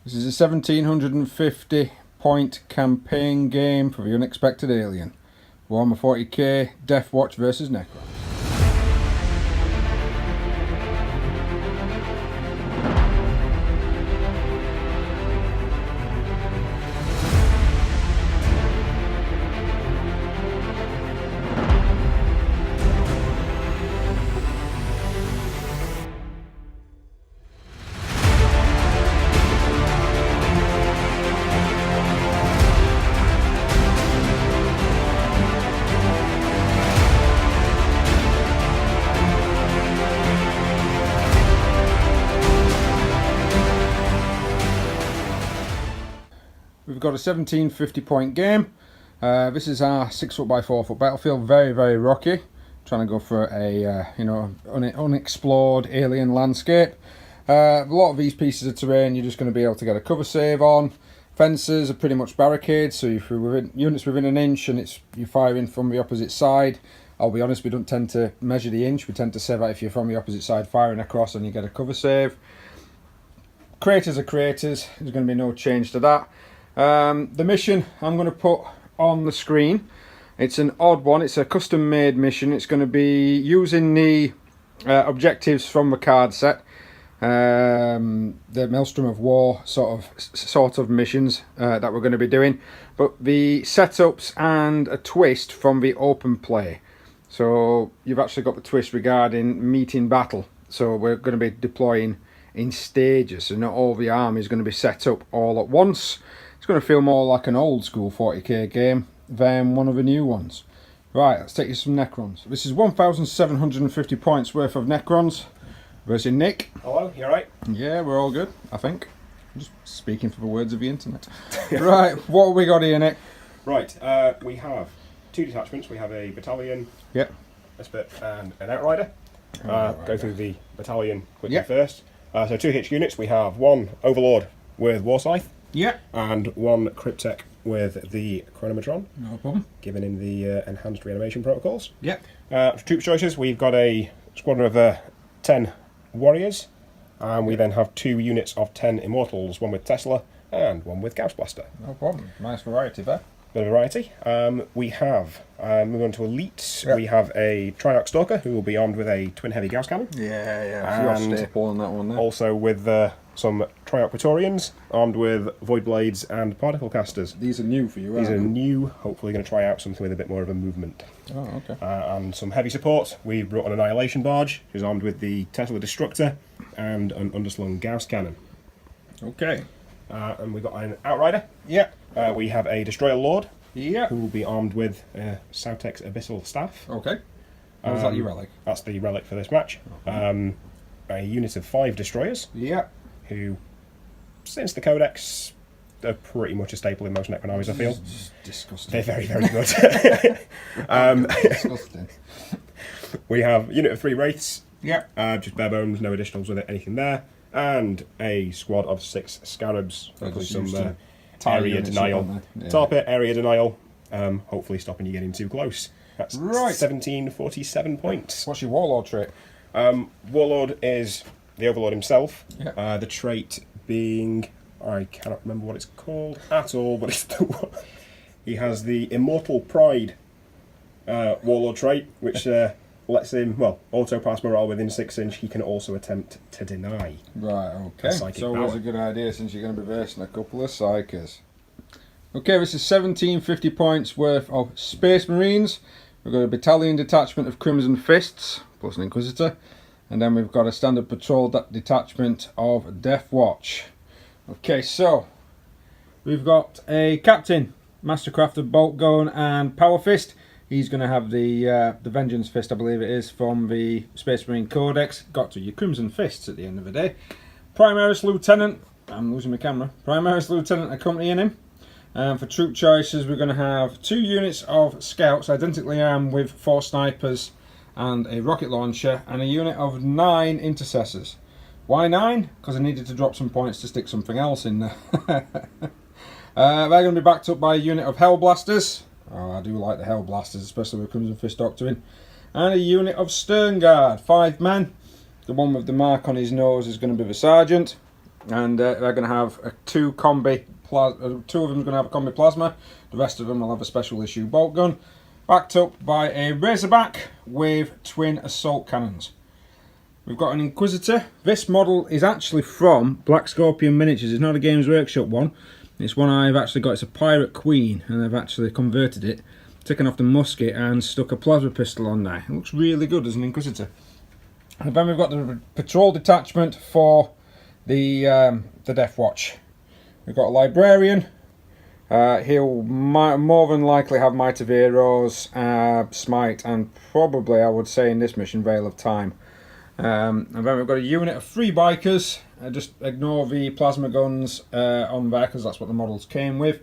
This is a 1750 point campaign game for the unexpected alien. Warhammer 40k, Deathwatch versus Necrons. We've got a 1750 point game. This is our 6 foot by 4 foot battlefield. Very, very rocky. Trying to go for a unexplored alien landscape. A lot of these pieces of terrain you're just going to be able to get a cover save on. Fences are pretty much barricades, so if you're units within an inch and you're firing from the opposite side, I'll be honest, we don't tend to measure the inch. We tend to say that if you're from the opposite side firing across and you get a cover save. Craters are craters. There's going to be no change to that. The mission I'm going to put on the screen, it's an odd one. It's a custom made mission. It's going to be using the objectives from the card set, the Maelstrom of War sort of missions that we're going to be doing, but the setups and a twist from the open play. So you've actually got the twist regarding meeting battle, so we're going to be deploying in stages, so not all the army is going to be set up all at once. It's going to feel more like an old school 40k game than one of the new ones. Right, let's take you some Necrons. This is 1,750 points worth of Necrons versus Nick. Hello, you alright? Yeah, we're all good, I think. I'm just speaking for the words of the internet. Right, what have we got here, Nick? Right, we have 2 detachments. We have a battalion, Yep. a spit, and an outrider. Go through the battalion quickly Yep. first. So 2 hitch units. We have 1 Overlord with War Scythe. Yeah. And 1 Cryptek with the Chronometron, No problem. given in the enhanced reanimation protocols. Yep. For troop choices, we've got a squadron of 10 warriors, and we then have 2 units of 10 immortals, 1 with Tesla and 1 with Gauss Blaster. No problem. Nice variety there. Bit of variety. We have, moving on to elites, Yep. we have a Triarch Stalker who will be armed with a twin heavy Gauss cannon. Yeah. And staple on that one there. Also with some Triarch Praetorians armed with Void Blades and Particle Casters. These are new for you, These are aren't new, hopefully going to try out something with a bit more of a movement. they? Oh, okay. And some heavy support. We brought an Annihilation Barge who's armed with the Tesla Destructor and an underslung Gauss cannon. Okay. And we've got an Outrider. Yeah. We have a Destroyer Lord Yeah. who will be armed with Sautek's Abyssal Staff. Okay. How was that your relic? That's the relic for this match. A unit of 5 destroyers Yeah. who, since the Codex, are pretty much a staple in most Necron armies, I feel. Disgusting. They're very, very good. Disgusting. We have a unit of 3 Wraiths, Yeah. just bare bones, no additionals with it, anything there. And a squad of 6 Scarabs, They're hopefully just some used to tie area units up, denial. aren't they? Yeah. Tarpit, area denial, hopefully stopping you getting too close. That's Right. 1747 points. What's your warlord trait? Warlord is the Overlord himself. Yeah. The trait being, I cannot remember what it's called at all, but it's the one. He has the Immortal Pride Warlord trait, which lets him, auto pass morale within 6 inch. He can also attempt to deny. Right, okay. Psychic So always power. a good idea since you're going to be versing a couple of psychers. Okay, this is 1750 points worth of Space Marines. We've got a battalion detachment of Crimson Fists, plus an Inquisitor. And then we've got a standard patrol detachment of Deathwatch. Okay, so we've got a captain, Mastercrafted Bolt Gun and Power Fist. He's going to have the Vengeance Fist, I believe it is, from the Space Marine Codex. Got to your Crimson Fists at the end of the day. Primaris Lieutenant, I'm losing my camera. Primaris Lieutenant accompanying him. For troop choices, we're going to have 2 units of scouts, identically armed with 4 snipers and a rocket launcher, and a unit of 9 intercessors. Why 9? Because I needed to drop some points to stick something else in there. They're going to be backed up by a unit of Hellblasters. Oh, I do like the Hellblasters, especially with Crimson Fist Doctrine. And a unit of Stern Guard, 5 men. The one with the mark on his nose is going to be the sergeant. and they're going to have two of them are going to have a combi plasma. The rest of them will have a special issue bolt gun, backed up by a Razorback with twin assault cannons. We've got an Inquisitor. This model is actually from Black Scorpion Miniatures. It's not a Games Workshop one. It's one I've actually got. It's a Pirate Queen, and I've actually converted it, taken off the musket and stuck a plasma pistol on there. It looks really good as an Inquisitor. And then we've got the patrol detachment for the Deathwatch. We've got a Librarian. He'll more than likely have Might of Heroes, Smite, and probably, I would say in this mission, Veil of Time. And then we've got a unit of 3 bikers. Just ignore the plasma guns on there, because that's what the models came with.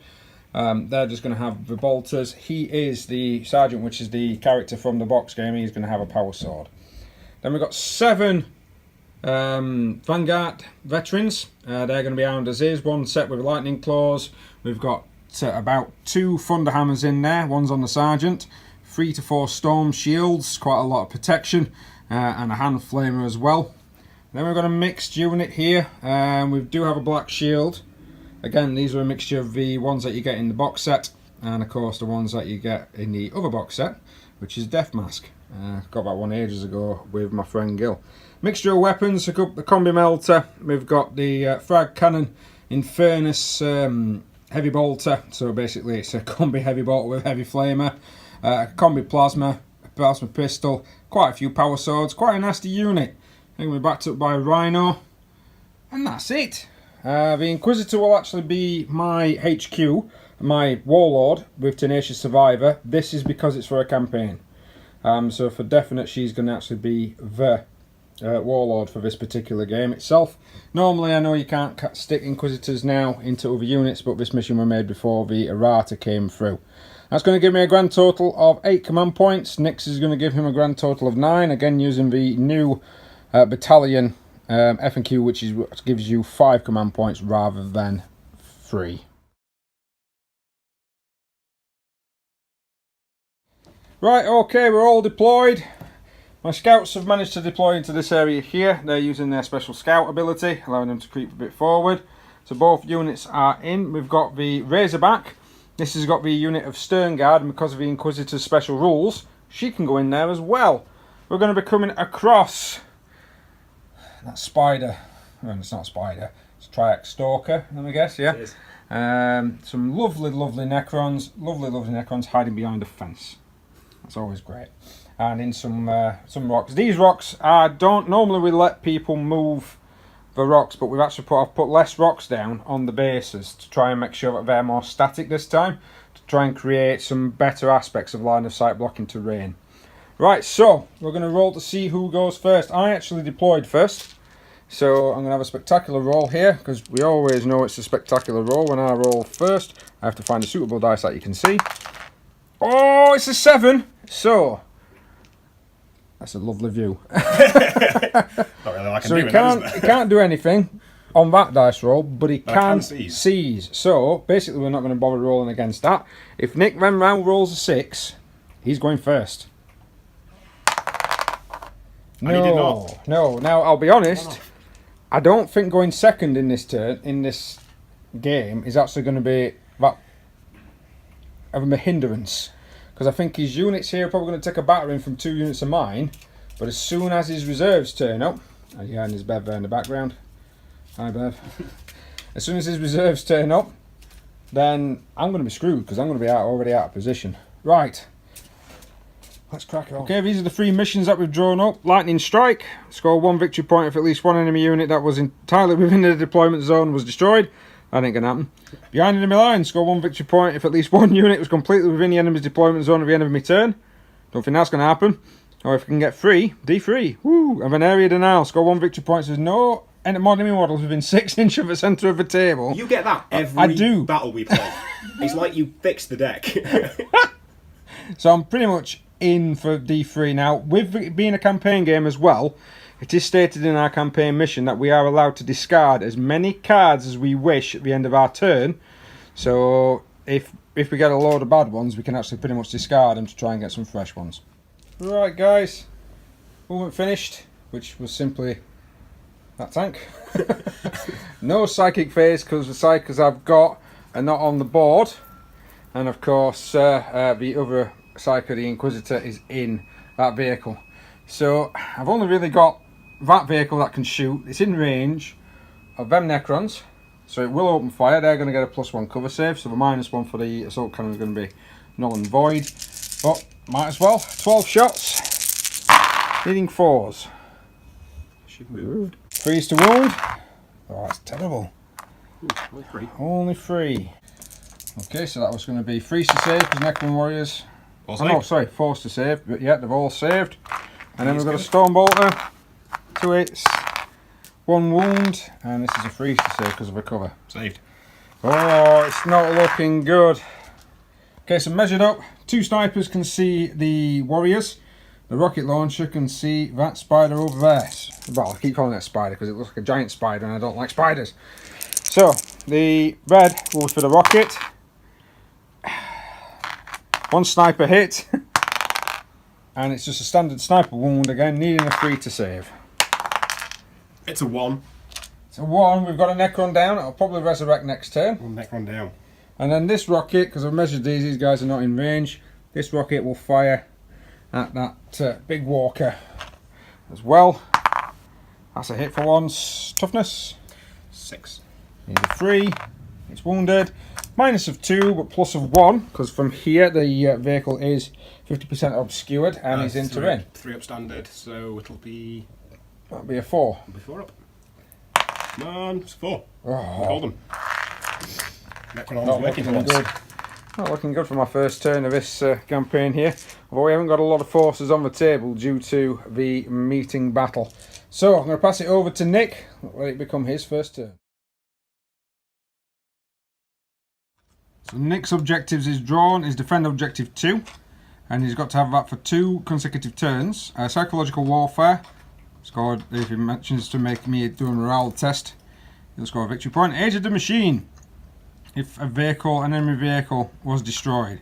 They're just going to have the bolters. He is the Sergeant, which is the character from the box game. He's going to have a power sword. Then we've got 7 Vanguard veterans. They're going to be armed as is. One set with lightning claws. We've got about 2 thunder hammers in there. One's on the Sergeant. 3 to 4 storm shields. Quite a lot of protection. And a hand flamer as well. Then we've got a mixed unit here. We do have a black shield. Again, these are a mixture of the ones that you get in the box set, and of course the ones that you get in the other box set, which is Death Mask. Got that one ages ago with my friend Gil. Mixture of weapons, the combi melter. We've got the frag cannon, Infernus heavy bolter. So basically it's a combi heavy bolter with heavy flamer. Combi plasma pistol, quite a few power swords, quite a nasty unit. I think we're backed up by a Rhino, and that's it. The Inquisitor will actually be my HQ, my Warlord with Tenacious Survivor. This is because it's for a campaign. So for definite she's going to actually be the Warlord for this particular game itself. Normally I know you can't stick Inquisitors now into other units, but this mission was made before the errata came through. That's going to give me a grand total of 8 command points. Nix is going to give him a grand total of 9, again using the new battalion F&Q, which gives you 5 command points rather than 3. Right, okay, we're all deployed. My scouts have managed to deploy into this area here. They're using their special scout ability, allowing them to creep a bit forward. So both units are in. We've got the Razorback. This has got the unit of Stern Guard, and because of the Inquisitor's special rules, she can go in there as well. We're going to be coming across that spider. Well, it's not a spider. It's a Triax Stalker, I guess, yeah. It is. Some lovely Necrons hiding behind a fence. That's always great. And in some rocks. These rocks, don't normally we let people move the rocks, but we've actually put less rocks down on the bases to try and make sure that they're more static this time, to try and create some better aspects of line of sight blocking terrain. Right, so we're going to roll to see who goes first. I actually deployed first, so I'm going to have a spectacular roll here, because we always know it's a spectacular roll when I roll first. I have to find a suitable dice that you can see. Oh, it's a 7, so that's a lovely view. Not really like so he can't do anything on that dice roll, but he can seize. So basically we're not going to bother rolling against that. If Nick then round rolls a 6, he's going first. And he did not. No. Now I'll be honest, I don't think going second in this turn, in this game, is actually going to be that of a hindrance. Because I think his units here are probably going to take a battering from 2 units of mine. But as soon as his reserves turn up, and there's Bev there in the background. Hi Bev. As soon as his reserves turn up, then I'm going to be screwed, because I'm going to be already out of position. Right. Let's crack it on. Okay, these are the 3 missions that we've drawn up. Lightning Strike. Score 1 victory point if at least 1 enemy unit that was entirely within the deployment zone was destroyed. That ain't going to happen. Behind enemy line. Score 1 victory point if at least 1 unit was completely within the enemy's deployment zone at the end of my turn. Don't think that's going to happen. Or if we can get 3, D3. Woo! Of an area denial. Score 1 victory point. There's no enemy models within 6 inches of the centre of the table. You get that every battle we play. It's like you fix the deck. So I'm pretty much in for D3 now. With it being a campaign game as well, it is stated in our campaign mission that we are allowed to discard as many cards as we wish at the end of our turn. So if we get a load of bad ones, we can actually pretty much discard them to try and get some fresh ones. Right guys, movement finished, which was simply that tank. No psychic phase because the psychers I've got are not on the board, and of course the other psyker, the Inquisitor, is in that vehicle. So I've only really got that vehicle that can shoot. It's in range of them Necrons, so it will open fire. They're going to get a +1 cover save, so the -1 for the assault cannon is going to be null and void. But might as well. 12 shots, needing 4s. Should move. 3s to wound. Oh, that's terrible. Ooh, only 3. Only 3. Okay, so that was going to be 3s to save because Necron warriors. Oh no, sorry, 4s to save. But yeah, they've all saved. And then we've got a Stormbolter, 2 hits, 1 wound, and this is a 3s to save because of a cover. Saved. Oh, it's not looking good. Okay, so measured up. 2 snipers can see the warriors. The rocket launcher can see that spider over there. Well, I keep calling it a spider because it looks like a giant spider and I don't like spiders. So, the red goes for the rocket. 1 sniper hit. And it's just a standard sniper wound again, needing a 3 to save. It's a 1. It's a 1. We've got a Necron down. I'll probably resurrect next turn. 1 Necron down. And then this rocket, because I've measured these guys are not in range. This rocket will fire at that big walker as well. That's a hit for once. Toughness 6. Need a 3. It's wounded. -2, but +1, because from here the vehicle is 50% obscured and he's in terrain. 3 up standard, so it'll be. That'll be a 4. It'll be 4 up. Come on, it's 4. Oh. Called them. Necron Not working looking for good. once. Not looking good for my first turn of this campaign here. Although we haven't got a lot of forces on the table due to the meeting battle. So I'm going to pass it over to Nick. Let it become his first turn. So Nick's objectives is drawn is defend objective 2, and he's got to have that for 2 consecutive turns. Psychological warfare scored if he mentions to make me do a morale test. He'll score a victory point. Age of the machine. If an enemy vehicle was destroyed,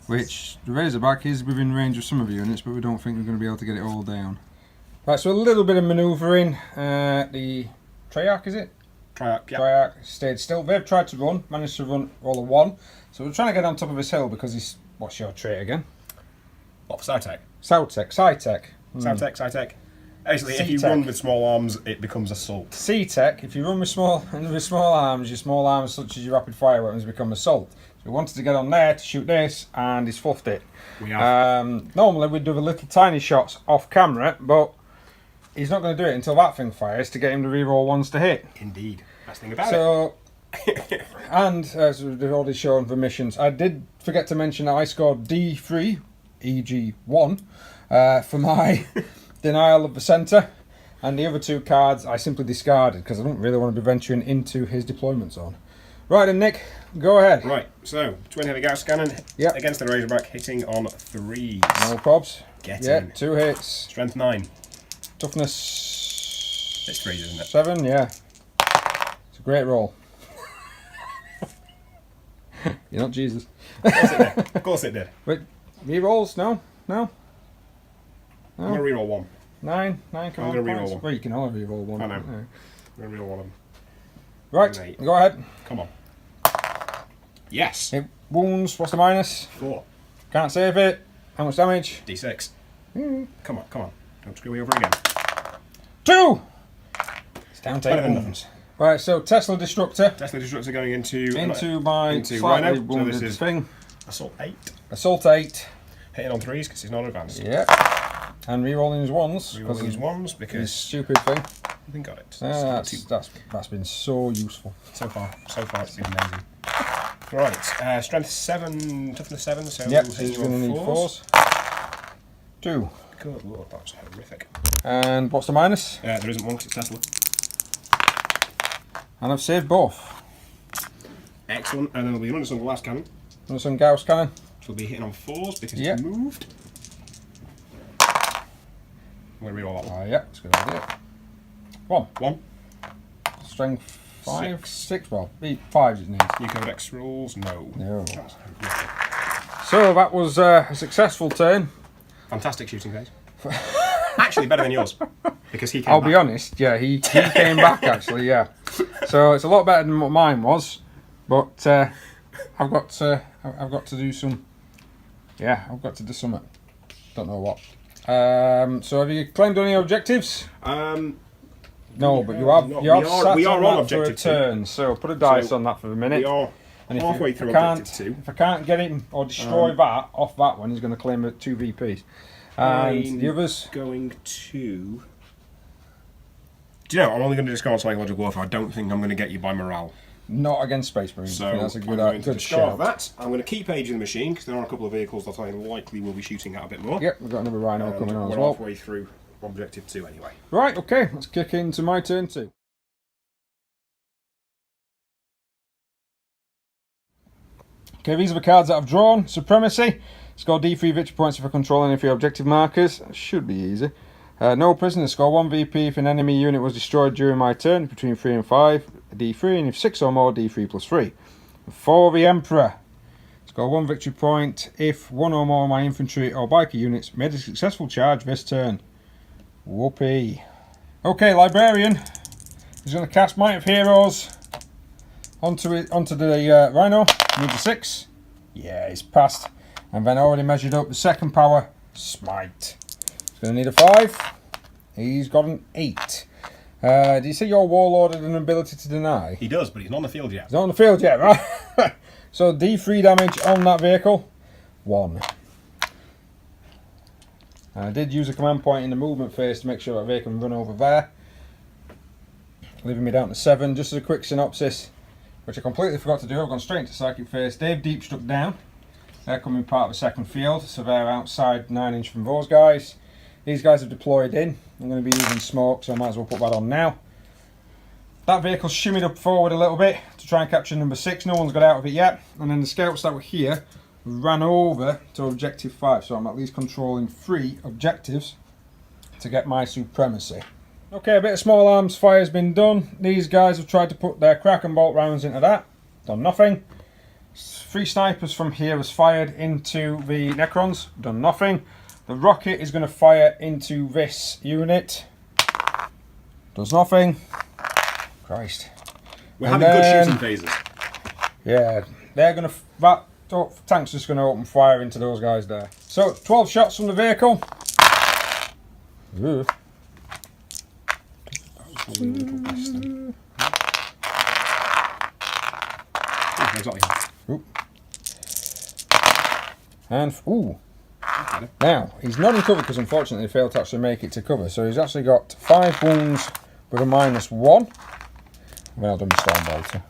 which the Razorback is within range of some of the units, but we don't think we're going to be able to get it all down. Right, so a little bit of manoeuvring. The Treyarch, is it? Treyarch, yeah. Treyarch stayed still. They've tried to run, managed to run roll a 1. So we're trying to get on top of this hill because he's. What's your trait again? What, for Psytech? Psytech. Psytech. Basically, if you C-Tech. run with small arms, it becomes assault. C-Tech, if you run with small arms, your small arms such as your rapid fire weapons become assault. So we wanted to get on there to shoot this, and he's fluffed it. We have. Normally we'd do the little tiny shots off camera, but he's not going to do it until that thing fires to get him to reroll 1s to hit. Indeed. Best thing about it. So, and as we've already shown for missions, I did forget to mention that I scored D3, e.g. 1, for my denial of the centre, and the other 2 cards I simply discarded because I don't really want to be venturing into his deployment zone. Right then, Nick, go ahead. Right, so twin heavy gas cannon against the Razorback, hitting on 3s. No probs. Get Yeah, in. 2 hits. Strength 9. Toughness. It's 3s, isn't it? 7, yeah. It's a great roll. You're not Jesus. Of course it did. Of course it did. Wait, re-rolls? No? No? I'm going to reroll 1. 9 come I'm on. gonna re-roll points. 1. Well, you can only re-roll 1. I know. Yeah. I'm going to reroll 1 of them. Right, 8. go ahead. Come on. Yes. It wounds, what's the minus? 4. Can't save it. How much damage? D6. Come on, come on. Don't screw me over again. 2! It's down to Better 8 than wounds. Right, so Tesla Destructor. Tesla Destructor going into My into slightly Rhino. So wounded this is thing. Assault 8. Assault 8. Hitting on 3s because he's not advanced. Yeah. And re-rolling his 1s. Rerolling his 1s His because stupid thing. I think got it. That's been so useful. So far it's been amazing. Right, strength 7, toughness 7, so Yep, he's he's going to need 4s. 2. Good lord, that was horrific. And what's the minus? There isn't one because it's Tesla. And I've saved both. Excellent, and then there'll be another some glass cannon, There's some Gauss cannon. which will be hitting on 4s because Yep. it's moved. I'm going to reroll that one. Yeah, it's a good idea. 1. 1. Strength 5, 6. 6. Well, 5 it needs. New Codex rules? No. No. That's horrific. So that was a successful turn. Fantastic shooting phase. Actually, better than yours. Because he came I'll back. be honest, yeah, he came back actually, yeah. So it's a lot better than what mine was, but I've got to do some. Yeah, I've got to do something. Don't know what. So have you claimed any objectives? No, but you have sat we are on on that for a objective turn. So put a dice on that for a minute. We are And halfway through objective 2. If I can't get him or destroy that off that one, he's going to claim 2 VPs. And the others going to. Do you know? I'm only going to discard psychological warfare. I don't think I'm going to get you by morale. not against Space Marines. So I think that's a I'm going to good discard shout. that. I'm going to keep Age in the Machine because there are a couple of vehicles that I likely will be shooting at a bit more. Yep, we've got another Rhino coming on as we're well. halfway through objective 2 anyway. Right, okay, let's kick into my turn 2. Okay, these are the cards that I've drawn. Supremacy. Score D3 victory points if I control any of your objective markers. That should be easy. No prisoners. Score 1 VP if an enemy unit was destroyed during my turn, between 3 and 5. D3, and if 6 or more, D3 plus 3. For the Emperor. Score 1 victory point if 1 or more of my infantry or biker units made a successful charge this turn. Whoopee. Okay, Librarian is going to cast Might of Heroes onto the Rhino. Needs a 6. Yeah, he's passed. And then already measured up the second power, Smite. He's going to need a 5. He's got an 8. Do you see your Warlord had an ability to deny? He does, but he's not on the field yet. He's not on the field yet, right? So D3 damage on that vehicle, 1. I did use a command point in the movement phase to make sure that they can run over there, leaving me down to 7. Just as a quick synopsis, which I completely forgot to do, I've gone straight into psychic phase. They've deep struck down. They're coming part of the second field, so they're outside 9 inch from those guys. These guys have deployed in. I'm going to be using smoke, so I might as well put that on now. That vehicle's shimmied up forward a little bit to try and capture number 6. No one's got out of it yet. And then the scouts that were here ran over to objective 5, so I'm at least controlling 3 objectives to get my supremacy. Okay, a bit of small arms fire has been done. These guys have tried to put their crack and bolt rounds into that. Done nothing. 3 snipers from here has fired into the Necrons. Done nothing. The rocket is going to fire into this unit. Does nothing. Christ. We're having good shooting phases. Yeah, they're going to... That tank's just going to open fire into those guys there. So, 12 shots from the vehicle. Ooh. And ooh. Now he's not in cover because unfortunately he failed to actually make it to cover. So he's actually got 5 wounds with a -1. Well done, Storm Bolter.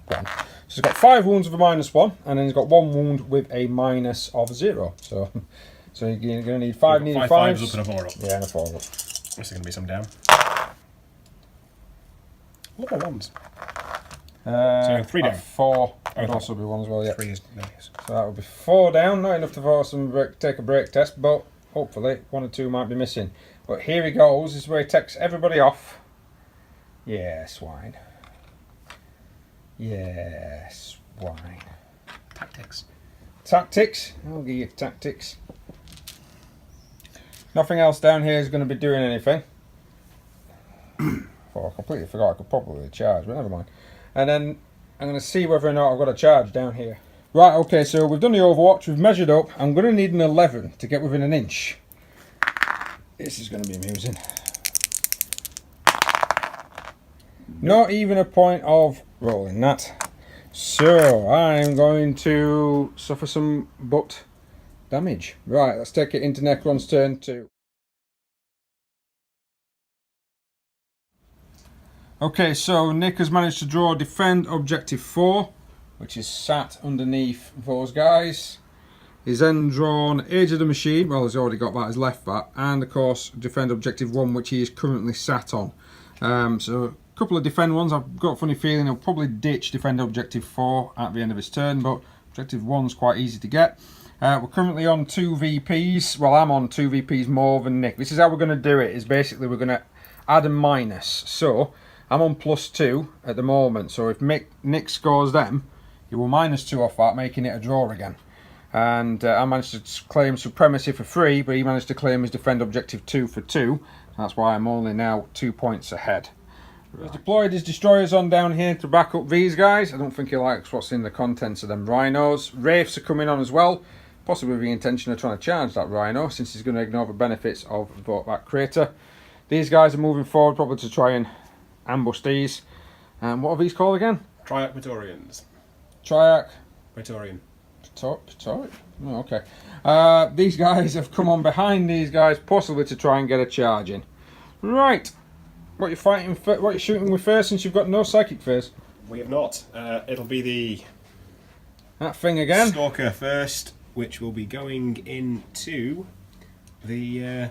1. So he's got 5 wounds with a -1, and then he's got 1 wound with a minus of 0. So you're going to need 5 needed 5s. 5s up and a 4 up. Yeah, and a 4 up. This is going to be some down. Look at 1s. So 3 down. 4 would also be 1 as well, yeah. 3 is nice. So that would be 4 down, not enough to force them to take a break test, but hopefully 1 or 2 might be missing. But here he goes, this is where he takes everybody off. Yeah, swine. Yeah, swine. Tactics. Tactics? I'll give you tactics. Nothing else down here is going to be doing anything. Oh, I completely forgot I could probably charge, but never mind. And then I'm going to see whether or not I've got a charge down here. Right, okay, so we've done the Overwatch, we've measured up. I'm going to need an 11 to get within an inch. This is going to be amusing. Not even a point of rolling that. So I'm going to suffer some butt damage. Right, let's take it into Necron's turn 2. Okay, so Nick has managed to draw defend objective 4, which is sat underneath those guys. He's then drawn Age of the Machine, well he's already got that as left that, and of course defend objective 1, which he is currently sat on. So a couple of defend ones. I've got a funny feeling he'll probably ditch defend objective 4 at the end of his turn, but objective 1's quite easy to get. We're currently on 2 VPs. Well, I'm on 2 VPs more than Nick. This is how we're going to do it, is basically we're going to add a minus. So I'm on +2 at the moment, so if Nick scores them, he will -2 off that, making it a draw again. And I managed to claim supremacy for 3, but he managed to claim his defend objective 2 for 2. That's why I'm only now 2 points ahead. He's deployed his destroyers on down here to back up these guys. I don't think he likes what's in the contents of them rhinos. Wraiths are coming on as well, possibly with the intention of trying to charge that rhino, since he's going to ignore the benefits of Vote Back Crater. These guys are moving forward probably to try and ambush these. What are these called again? Triarch Praetorians. Triarch? Praetorian. Praetorian? Oh, okay. These guys have come on behind these guys, possibly to try and get a charge in. Right. What are you fighting? What are you shooting with first, since you've got no psychic phase? We have not. It'll be that thing again. Stalker first, which will be going into the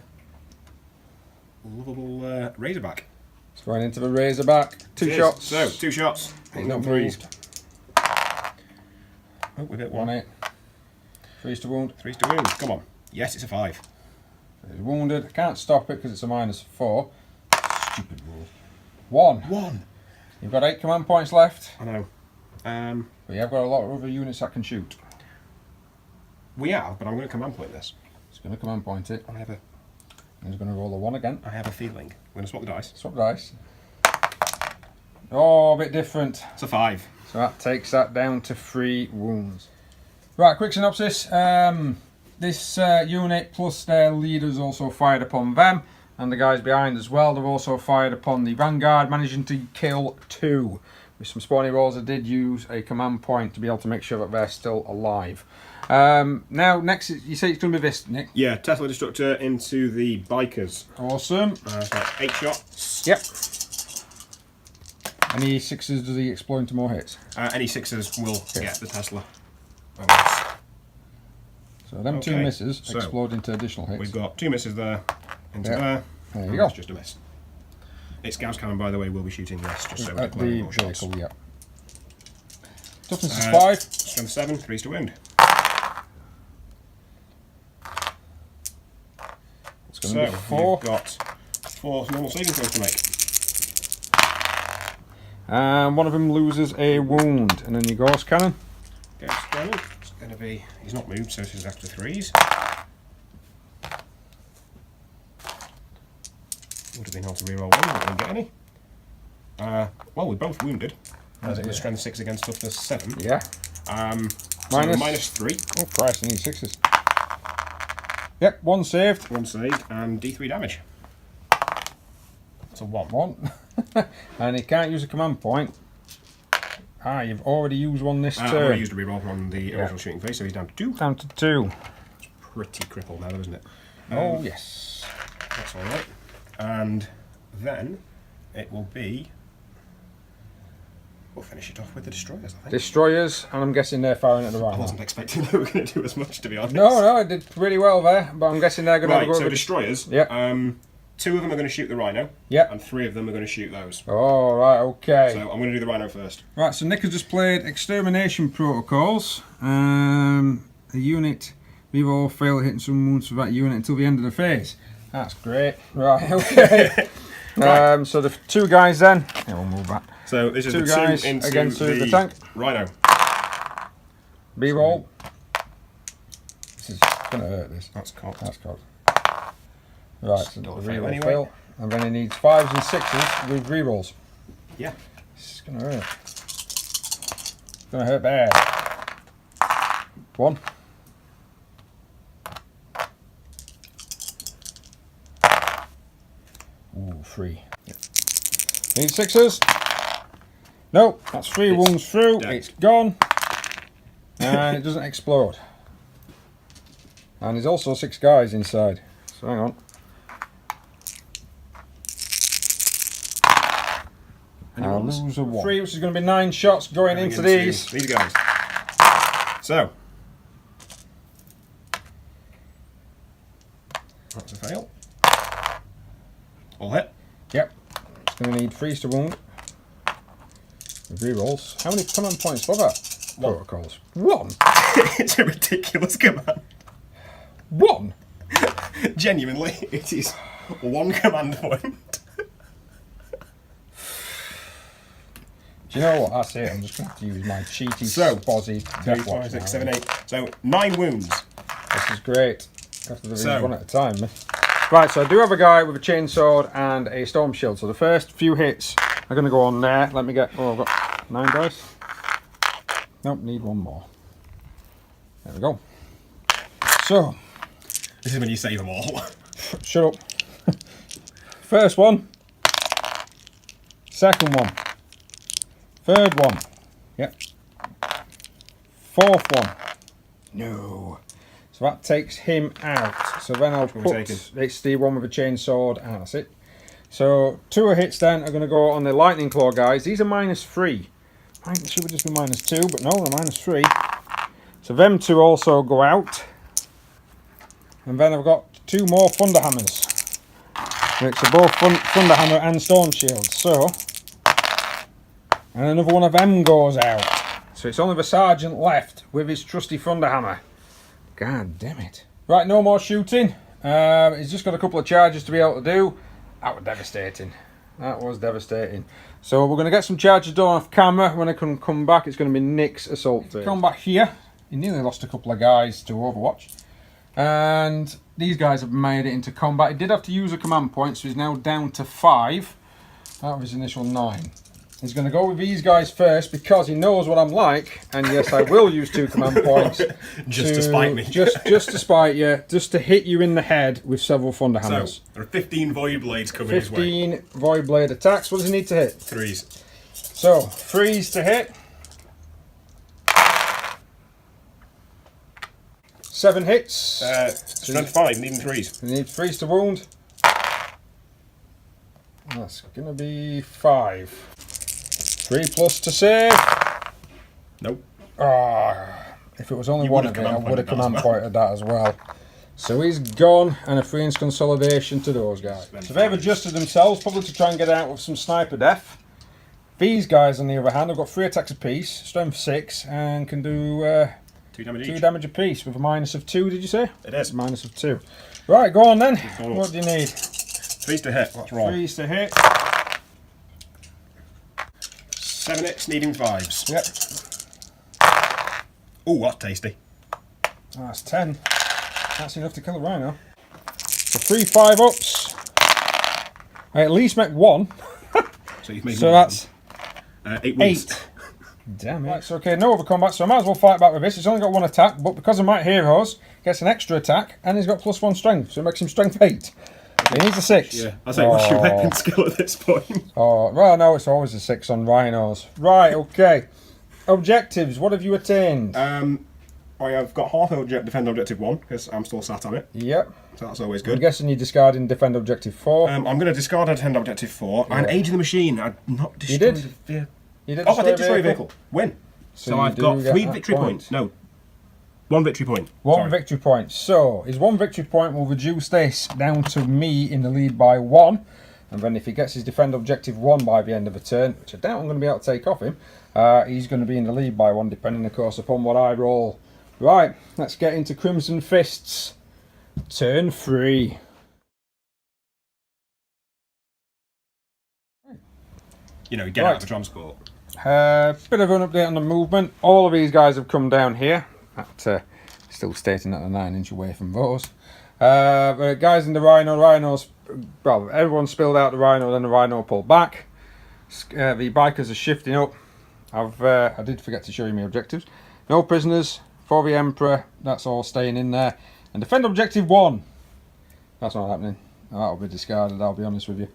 lovable Razorback. It's going into the Razorback. 2 shots. So 2 shots. He's not moved. Oh, we've hit 1 hit. 3's to wound. 3's to wound. Come on. Yes, it's a 5. He's wounded. I can't stop it because it's a -4. Stupid rules. 1. 1. You've got 8 command points left. I know. But you've got a lot of other units that can shoot. We have, but I'm going to command point this. He's going to command point it. I have a. He's going to roll a 1 again. I have a feeling. I'm going to swap the dice. Swap dice. Oh, a bit different. It's a 5. So that takes that down to 3 wounds. Right, quick synopsis. This unit plus their leaders also fired upon them, and the guys behind as well. They've also fired upon the vanguard, managing to kill 2. With some spawny rolls, I did use a command point to be able to make sure that they're still alive. Now, next, you say it's going to be this, Nick? Yeah, Tesla Destructor into the Bikers. Awesome. So 8 shots. Yep. Any 6s does he explode into more hits? Any 6s will get the Tesla. So them 2 misses explode into additional hits. We've got 2 misses there, into Yep. there. There you go. It's just a miss. Its Gauss cannon, by the way, will be shooting this, just so we're At the declaring more shots. vehicle, yeah. Toughness is 5. Strength 7, 3's to wound. It's going to be 4. You've got 4 normal saving throws to make. And one of them loses a wound, and then your Gauss cannon. Gauss cannon. It's going to be. He's not moved, so this is after 3s. Would have been able to reroll 1, but didn't get any. Well, we're both wounded. As it was strength 6 against toughness 7. Yeah. Minus 3. Oh, Christ, I need 6s. Yep, 1 saved. 1 saved, and D3 damage. That's a 1. 1. And he can't use a command point. You've already used 1 this turn. I've already used a reroll on the original shooting phase, so he's down to 2. Down to 2. It's pretty crippled now, though, isn't it? Oh, yes. That's alright. And then it will be. We'll finish it off with the destroyers, I think. Destroyers, and I'm guessing they're firing at the right I wasn't expecting they were going to do as much, to be honest. No, it did pretty well there, but I'm guessing they're going to Right, go so over destroyers. Yep. 2 of them are going to shoot the rhino. Yep. And 3 of them are going to shoot those. Oh, right, okay. So I'm going to do the rhino first. Right, so Nick has just played Extermination Protocols. The unit, we've all failed hitting some wounds for that unit until the end of the phase. That's great. Right, okay. Right. So the 2 guys then. Yeah, we'll move back. So this is 2 the guys 2 into against the tank. Rhino. B-roll. This is going to hurt, this. That's cocked. That's cocked. Right, so the Don't fail reroll anyway. fail. And then he needs 5s and 6s with rerolls. Yeah. This is going to hurt. It's going to hurt bad. 1. Ooh, 3. Yep. Need 6s. Nope, that's 3 wounds through. Dead. It's gone. And it doesn't explode. And there's also 6 guys inside. So hang on. I'll lose a 1. 3, which is going to be 9 shots going into these. These guys. So. That's a fail. All hit. Yep. It's going to need 3s to wound. With rerolls. How many command points for that? 1. Protocols. 1? It's a ridiculous command. 1? Genuinely, it is 1 command point. Do you know what? That's it. I'm just going to have to use my cheaty, So, spozzy 3, 5, 6, 7, 8. So 9 wounds. This is great. Have to do these So, one at a time, man. Right, so I do have a guy with a chainsword and a storm shield. So the first few hits are going to go on there. Let me get. Oh, I've got 9 dice. Nope, need one more. There we go. So, this is when you save them all. shut up. First one. Second one. Third one. Yep. Fourth one. No. So that takes him out. So then I'll put, it's the one with a chainsword, and that's it. So 2 hits then are going to go on the lightning claw guys. These are -3. Should just be -2, but no, they're -3. So them 2 also go out. And then I've got 2 more Thunderhammers, which are both Thunderhammer and Storm Shields. So, and another one of them goes out. So it's only the Sergeant left with his trusty Thunderhammer. God damn it. Right, no more shooting. He's just got a couple of charges to be able to do. That was devastating. That was devastating. So we're going to get some charges done off camera. When I can come back, it's going to be Nick's assault phase. Come back here. He nearly lost a couple of guys to Overwatch. And these guys have made it into combat. He did have to use a command point, so he's now down to 5 out of his initial 9. He's going to go with these guys first because he knows what I'm like, and yes, I will use 2 command points just to spite me. just to spite you, just to hit you in the head with several Thunderhammers. So there are 15 Void Blades coming his way. 15 Void Blade attacks. What does he need to hit? 3s. So 3s to hit. 7 hits. Strength 5, needing 3s. You need 3s to wound. That's going to be 5. 3 plus to save. Nope. If it was only one of it, I would have command pointed that as well. So he's gone, and a 3-inch consolidation to those guys. So they've adjusted themselves, probably to try and get out with some sniper death. These guys, on the other hand, have got 3 attacks apiece, strength 6, and can do 2 damage each. 2 damage apiece with a -2, did you say? It is. -2. Right, go on then. What do you need? 3s to hit. Let's roll. 3s to hit. 7 hits, needing 5s. Yep. Oh, that's tasty. That's 10. That's enough to kill a rhino. So 3 5-ups. I at least make 1. So you've made so that's 8 wounds. 8. Damn it. It's okay, no other combat, so I might as well fight back with this. It's only got 1 attack, but because of my heroes, gets an extra attack, and he's got +1 strength, so it makes him strength 8. He needs a 6. Yeah, I say, what's your weapon skill at this point? Oh, well, no, it's always a 6 on rhinos. Right, okay. Objectives, what have you attained? I have got half defend objective 1, because I'm still sat on it. Yep. So that's always I'm good. guessing you're discarding defend objective 4. I'm going to discard and defend objective 4. Yeah. And Age of the Machine, I've not destroyed You did? a vehicle. You did I did destroy a vehicle. Win. So I've got 3 victory points. No. 1 victory point. 1 victory point. So his 1 victory point will reduce this down to me in the lead by 1. And then if he gets his defend objective 1 by the end of the turn, which I doubt I'm going to be able to take off him, he's going to be in the lead by 1, depending, of course, upon what I roll. Right, let's get into Crimson Fists. Turn 3. You know, get out of the transport. Bit of an update on the movement. All of these guys have come down here. Still stating that they're 9 inch away from those. The guys in the rhinos, well, everyone spilled out the rhino, then the rhino pulled back. The bikers are shifting up. I did forget to show you my objectives. No prisoners for the Emperor. That's all staying in there. And defend objective 1. That's not happening. That'll be discarded, I'll be honest with you.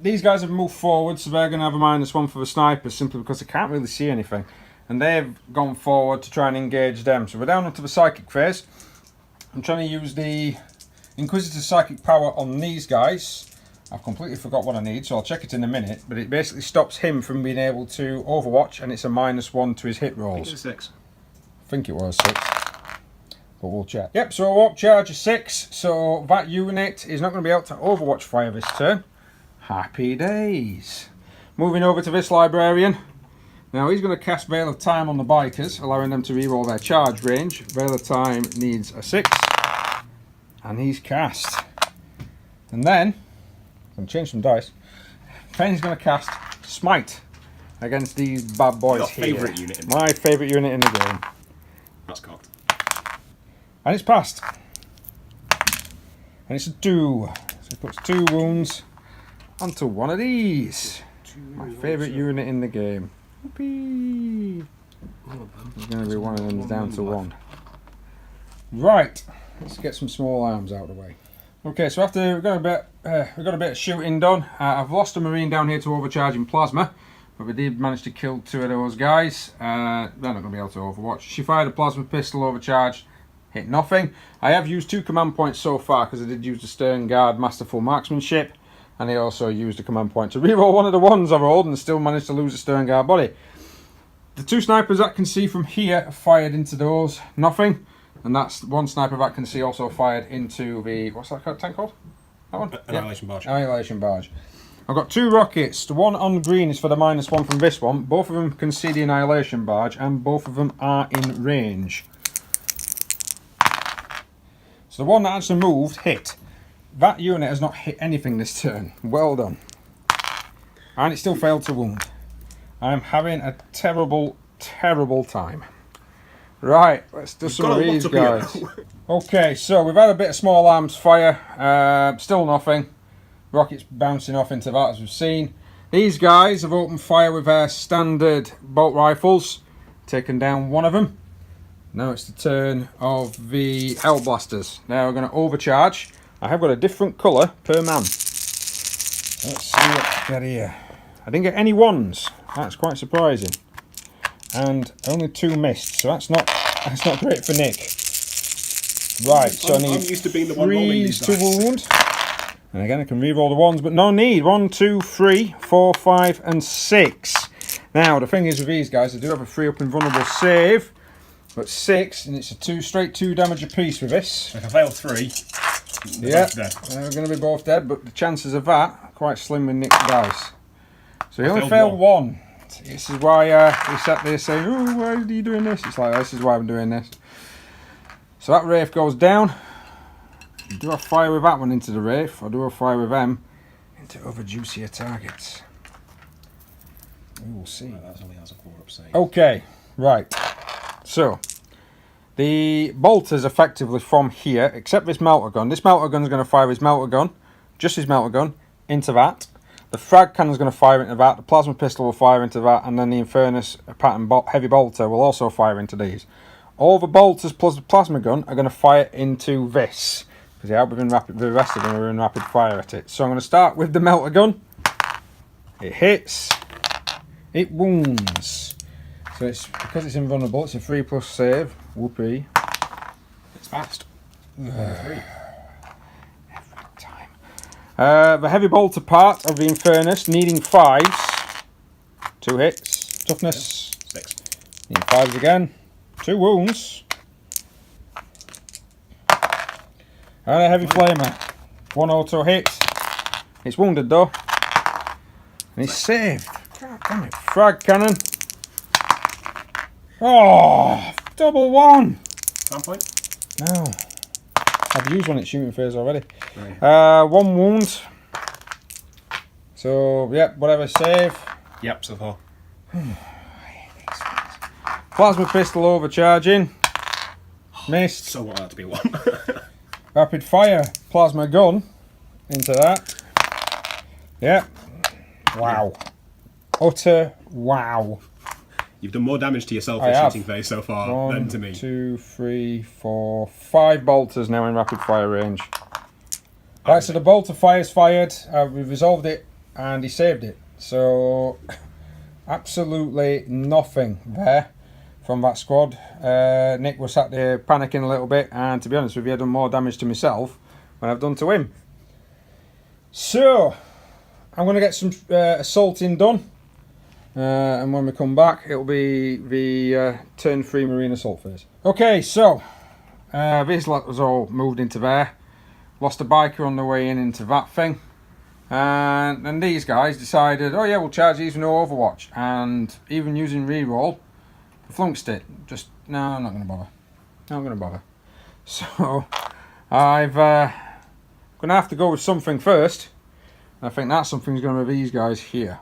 These guys have moved forward, so they're going to have a -1 for the snipers, simply because they can't really see anything. And they've gone forward to try and engage them. So we're down onto the psychic phase. I'm trying to use the Inquisitor psychic power on these guys. I've completely forgot what I need, so I'll check it in a minute. But it basically stops him from being able to overwatch, and it's a -1 to his hit rolls. I think it's a 6. I think it was 6. But we'll check. Yep, so a warp charge is 6. So that unit is not going to be able to overwatch fire this turn. Happy days. Moving over to this librarian. Now he's going to cast Veil of Time on the bikers, allowing them to reroll their charge range. Veil of Time needs a 6. And he's cast. And then, I'm going to change some dice. Then he's going to cast Smite. against these bad boys Your here. favourite unit in My favourite unit in the game. That's cocked. And it's passed. And it's a 2. So it puts 2 wounds onto one of these. My favourite unit in the game. Whoopee! There's going to be one of them down to 1. Right, let's get some small arms out of the way. Okay, so after we've got a bit of shooting done. I've lost a marine down here to overcharging plasma, but we did manage to kill 2 of those guys. They're not going to be able to overwatch. She fired a plasma pistol, overcharged, hit nothing. I have used 2 command points so far because I did use the Stern Guard Masterful Marksmanship, and I also used a command point to reroll one of the ones I rolled and still managed to lose the Stern Guard body. The 2 snipers I can see from here fired into those, nothing. And that's 1 sniper that can see also fired into the, what's that tank called? That one? Annihilation Barge. Annihilation Barge. I've got 2 rockets. The one on green is for the -1 from this one. Both of them can see the Annihilation Barge and both of them are in range. So the one that actually moved hit. That unit has not hit anything this turn. Well done. And it still failed to wound. I'm having a terrible, terrible time. Right, let's do some of these guys. Okay, so we've had a bit of small arms fire. Still nothing. Rockets bouncing off into that as we've seen. These guys have opened fire with their standard bolt rifles. Taken down one of them. Now it's the turn of the Hellblasters. Now we're going to overcharge. I have got a different colour per man. Let's see what we get here. I didn't get any 1s. That's quite surprising. And only 2 missed, so that's not great for Nick. Right, so I need I'm used to being the one rolling these to wound. And again, I can re-roll the 1s, but no need. 1, 2, 3, 4, 5, and 6. Now, the thing is with these guys, I do have a 3 up invulnerable save, but 6, and it's a straight 2 damage apiece with this. If I fail 3, yeah, they're going to be both dead, but the chances of that are quite slim with Nick's dice. So he only failed 1. This is why he sat there saying, oh, why are you doing this? It's like, this is why I'm doing this. So that Wraith goes down. Do I fire with that one into the Wraith, or do I fire with them into other juicier targets? We will see. That only has a 4-up save. Okay, right. So, the bolt is effectively from here, except this melter gun. This melter gun is going to fire his melter gun, just his melter gun, into that. The frag cannon is going to fire into that, the plasma pistol will fire into that, and then the Infernus pattern heavy bolter will also fire into these. All the bolters plus the plasma gun are going to fire into this, because the rest of them are in rapid fire at it. So I'm going to start with the melter gun. It hits, it wounds. So it's because it's invulnerable, it's a 3+ save. Whoopee. It's fast. 3. The heavy bolter part of the Infernus needing 5s. 2 hits. Toughness. 6. Needing 5s again. 2 wounds. And a heavy flamer. 1 auto hit. It's wounded though. And he's saved. God damn it. Frag cannon. Oh! Double 1! Command point? No. I've used one at shooting phase already. Right. 1 wound. So, yep, whatever, save. Yep, so far. Plasma pistol overcharging. Missed. So what, that to be 1. Rapid fire plasma gun into that. Yep. Wow. Utter wow. You've done more damage to yourself I at have. shooting phase so far than to me. 1, 2, 3, 4, 5 bolters now in rapid fire range. Right, so the bolter fire's fired. We've resolved it and he saved it. So, absolutely nothing there from that squad. Nick was sat there panicking a little bit, and to be honest with you, I've done more damage to myself than I've done to him. So, I'm going to get some assaulting done. And when we come back, it'll be the turn 3 marine assault phase. Okay, so this lot was all moved into there. Lost a biker on the way into that thing. And then these guys decided, oh yeah, we'll charge these with no overwatch. And even using reroll, flunksed it. Just, no, I'm not going to bother. Not going to bother. So, I'm going to have to go with something first. I think that something's going to be these guys here.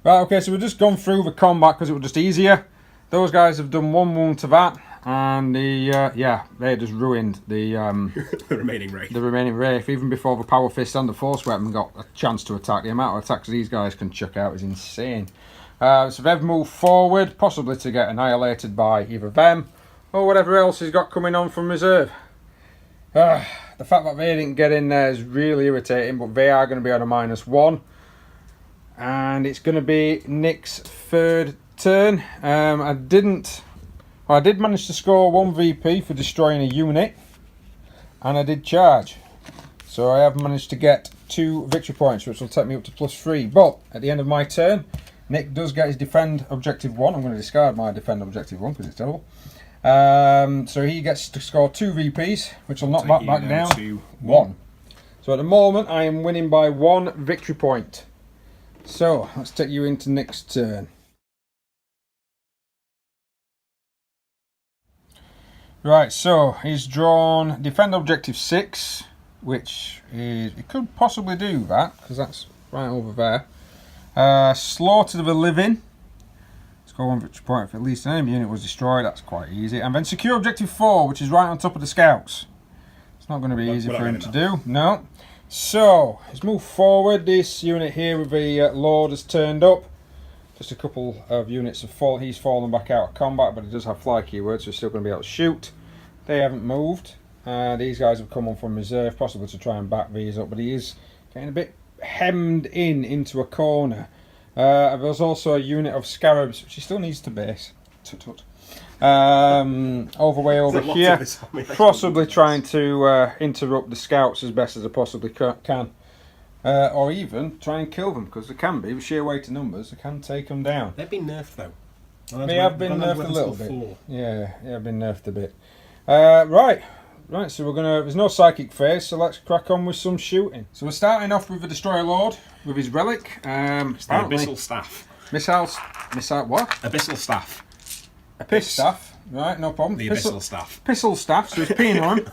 Right, okay, so we've just gone through the combat because it was just easier. Those guys have done 1 wound to that, and yeah, they just ruined the the remaining Wraith. The remaining Wraith, even before the Power Fist and the Force Weapon got a chance to attack. The amount of attacks these guys can chuck out is insane. So they've moved forward, possibly to get annihilated by either them or whatever else he's got coming on from reserve. The fact that they didn't get in there is really irritating, but they are going to be on a -1. And it's going to be Nick's third turn. I did manage to score 1 VP for destroying a unit, and I did charge. So I have managed to get 2 victory points, which will take me up to +3. But at the end of my turn, Nick does get his defend objective 1. I'm going to discard my defend objective 1 because it's terrible. So he gets to score 2 VPs, which will knock that back down to 1. So at the moment, I am winning by 1 victory point. So let's take you into Nick's turn. Right, so he's drawn defend objective 6, which is, he could possibly do that because that's right over there. Slaughter the living. Score 1 victory point if at least an enemy unit was destroyed. That's quite easy. And then secure objective 4, which is right on top of the scouts. It's not going to be easy for him to do. No. So he's moved forward. This unit here with the Lord has turned up. Just a couple of units have he's fallen back out of combat, but he does have fly keywords, so he's still going to be able to shoot. They haven't moved. These guys have come on from reserve, possibly to try and back these up, but he is getting a bit hemmed into a corner. There's also a unit of scarabs, which he still needs to base. Way over here, possibly trying to interrupt the scouts as best as I possibly can. Or even try and kill them, because they can be, with sheer weight of numbers, they can take them down. They've been nerfed though. They have been nerfed a little bit. Yeah, they've been nerfed a bit. Right, so we're gonna, there's no psychic phase, so let's crack on with some shooting. So we're starting off with the Destroyer Lord, with his relic. It's the Abyssal Staff. Missile what? Abyssal Staff. A staff, right, no problem. The Abyssal Staff. Pistol Staff, so he's peeing on him.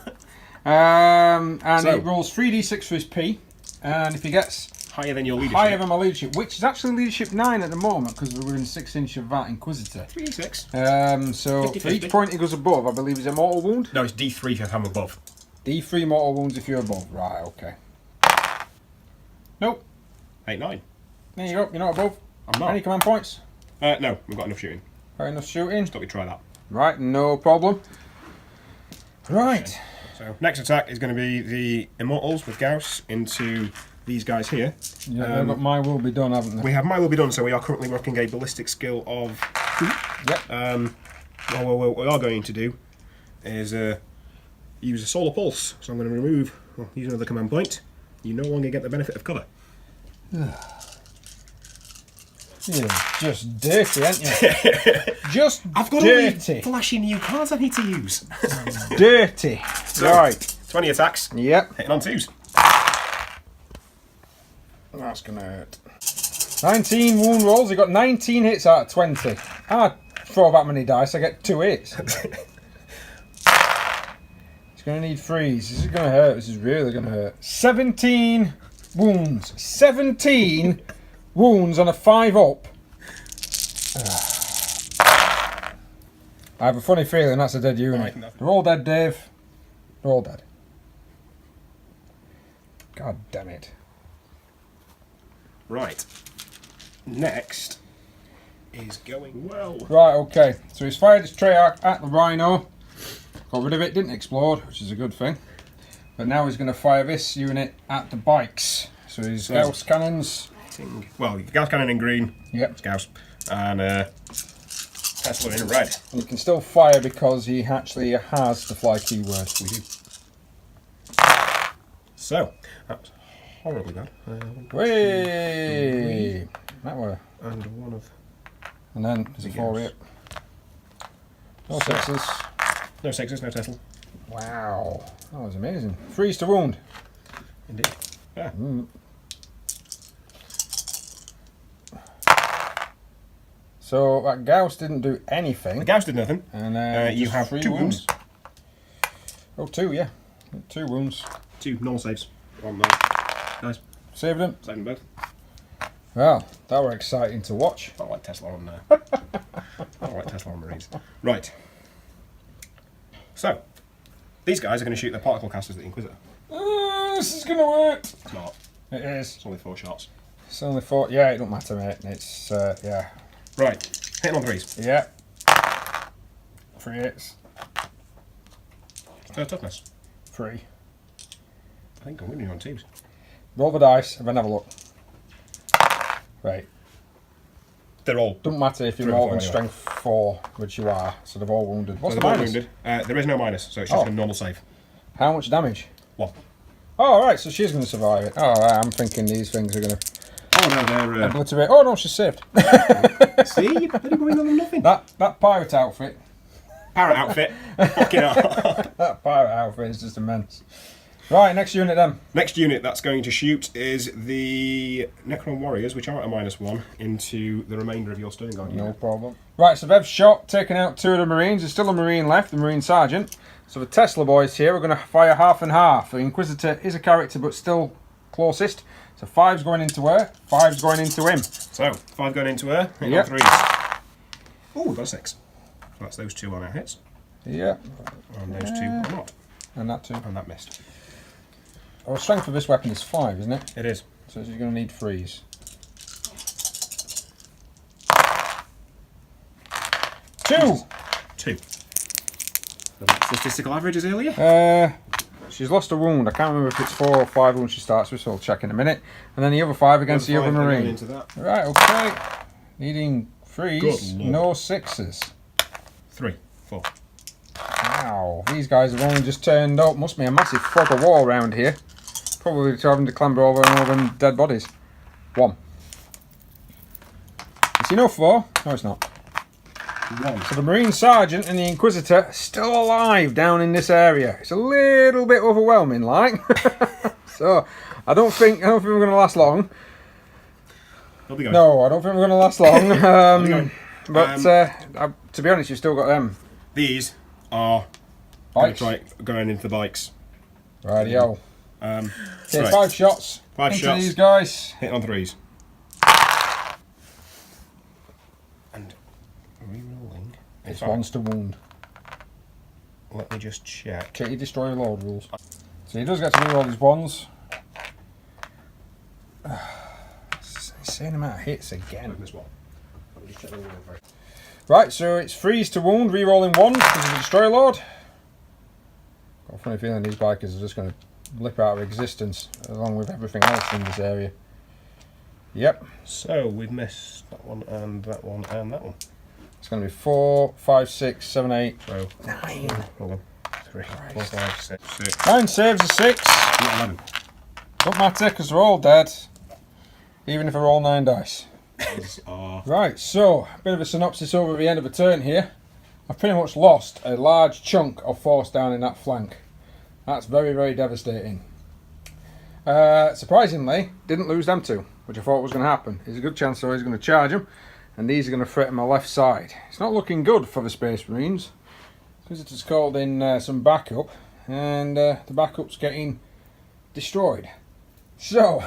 And so, he rolls 3d6 for his P, and if he gets higher than your leadership. Higher than my leadership, which is actually leadership 9 at the moment, because we're within 6 inch of that Inquisitor. 3d6. So 50, for each point he goes above, I believe is a mortal wound? No, it's D3 if I'm above. D3 mortal wounds if you're above, right, okay. Nope. 8-9. There you go, you're not above. I'm not. Any command points? No, we've got enough shooting. Got enough shooting? Thought we'd try that. Right, no problem. Right. Okay. So next attack is going to be the Immortals with Gauss into these guys here. Yeah, but my will be done, haven't they? We have my will be done, so we are currently working a ballistic skill of 2. Yep. What we are going to do is use a solar pulse. So I'm going to use another command point. You no longer get the benefit of cover. You're just dirty, aren't you? Just I've got dirty. all these flashy new cards I need to use. Dirty. So, right. 20 attacks. Yep. Hitting on 2s. That's going to hurt. 19 wound rolls. He got 19 hits out of 20. I throw that many dice, I get 2 hits. He's going to need 3s. This is going to hurt. This is really going to hurt. 17 wounds. 17 wounds on a 5-up. I have a funny feeling that's a dead unit. Right, they're all dead, Dave. They're all dead. God damn it. Right. Next is going well. Right, okay. So he's fired his Treyarch at the Rhino. Got rid of it, didn't explode, which is a good thing. But now he's going to fire this unit at the bikes. So his Gauss cannons. Well, Gauss cannon in green. Yep. It's Gauss. And Tesla in red. And you can still fire because he actually has the fly keyword. We do. So, that's horribly bad. Whey! That were. And one of. And then there's a 4 here. No 6s. No 6s, no Tesla. Wow. That was amazing. 3s to wound. Indeed. Yeah. So that Gauss didn't do anything. The Gauss did nothing. And you have 2 wounds. Oh, 2, yeah. 2 wounds. 2 normal saves. 1 nice. Saved them. Saved them both. Well, that were exciting to watch. I like Tesla on there. I like Tesla on Marines. Right. So, these guys are going to shoot their particle casters at the Inquisitor. This is going to work. It's not. It is. It's only 4 shots. It's only 4. Yeah, it don't matter, mate. It's, yeah. Right. Hitting on 3s. Yeah. 3 hits. Third toughness. 3. I think I'm winning on 2s. Roll the dice and then have a look. Right. They're all. Doesn't matter if you're Through more the than floor strength 4, which you are, so they've all wounded. What's So the they're all minus? wounded. There is no minus, so it's just a normal save. How much damage? 1. Oh, right, so she's going to survive it. Oh, right, I'm thinking these things are going to Oh no, they're. obliterate. Oh, no, she's saved. See, you're bloody going on nothing. That pirate outfit. Parrot outfit. Fucking hell. That pirate outfit is just immense. Right, next unit then. Next unit that's going to shoot is the Necron Warriors, which are at a -1, into the remainder of your Stern Guard No unit. problem. Right, so they've shot, taken out 2 of the Marines. There's still a Marine left, the Marine Sergeant. So the Tesla boys here are going to fire half and half. The Inquisitor is a character, but still closest. So 5's going into her, 5's going into him. So, 5 going into her, hitting Yep. on 3s. Oh, we've got a 6. So that's those 2 on our hits. Yeah. And those 2 are not. And that too. And that missed. Our strength of this weapon is 5, isn't it? It is. So she's going to need 3s. 2! 2. The statistical average is earlier. She's lost a wound. I can't remember if it's 4 or 5 wounds she starts with, so I'll check in a minute. And then the other 5 against the other Marine. Into that. Right, okay. Needing 3s, Good lord. no 6s. 3, 4. Wow, these guys have only just turned up. Must be a massive fog of war around here. Probably having to clamber over all them dead bodies. 1. It's enough for? No, it's not. 1. So the Marine Sergeant and the Inquisitor are still alive down in this area. It's a little bit overwhelming, like. So I don't think we're going to last long. They'll be going. No, I don't think we're going to last long. Going. But to be honest, you've still got them. These are going Bikes. to try going into the bikes. Rightio. Okay, Okay, 5 shots. 5 into shots. these guys. Hitting on 3s. And re-rolling. In It's fact, 1's to wound. let me just check. Check your destroy load rules. So he does get to reroll his 1s. Same amount of hits again. This one. Let me just check the roll for it. Right, so it's freeze to wound, re-rolling 1 because of the destroy load. Got a funny feeling these bikers are just going to blip out of existence along with everything else in this area. Yep. So we've missed that one and that one and that one. It's going to be 4, 5, 6, 7, 8, So 9. hold on. 3, 4, 5, 6, 6. 9 saves a 6. 11. Don't matter because they're all dead. Even if I roll 9 dice. These are Right, so a bit of a synopsis over the end of a turn here. I've pretty much lost a large chunk of force down in that flank. That's very, very devastating. Surprisingly, didn't lose them 2, which I thought was going to happen. There's a good chance though he's going to charge them, and these are going to threaten my left side. It's not looking good for the Space Marines, because it's called in some backup, and the backup's getting destroyed. So,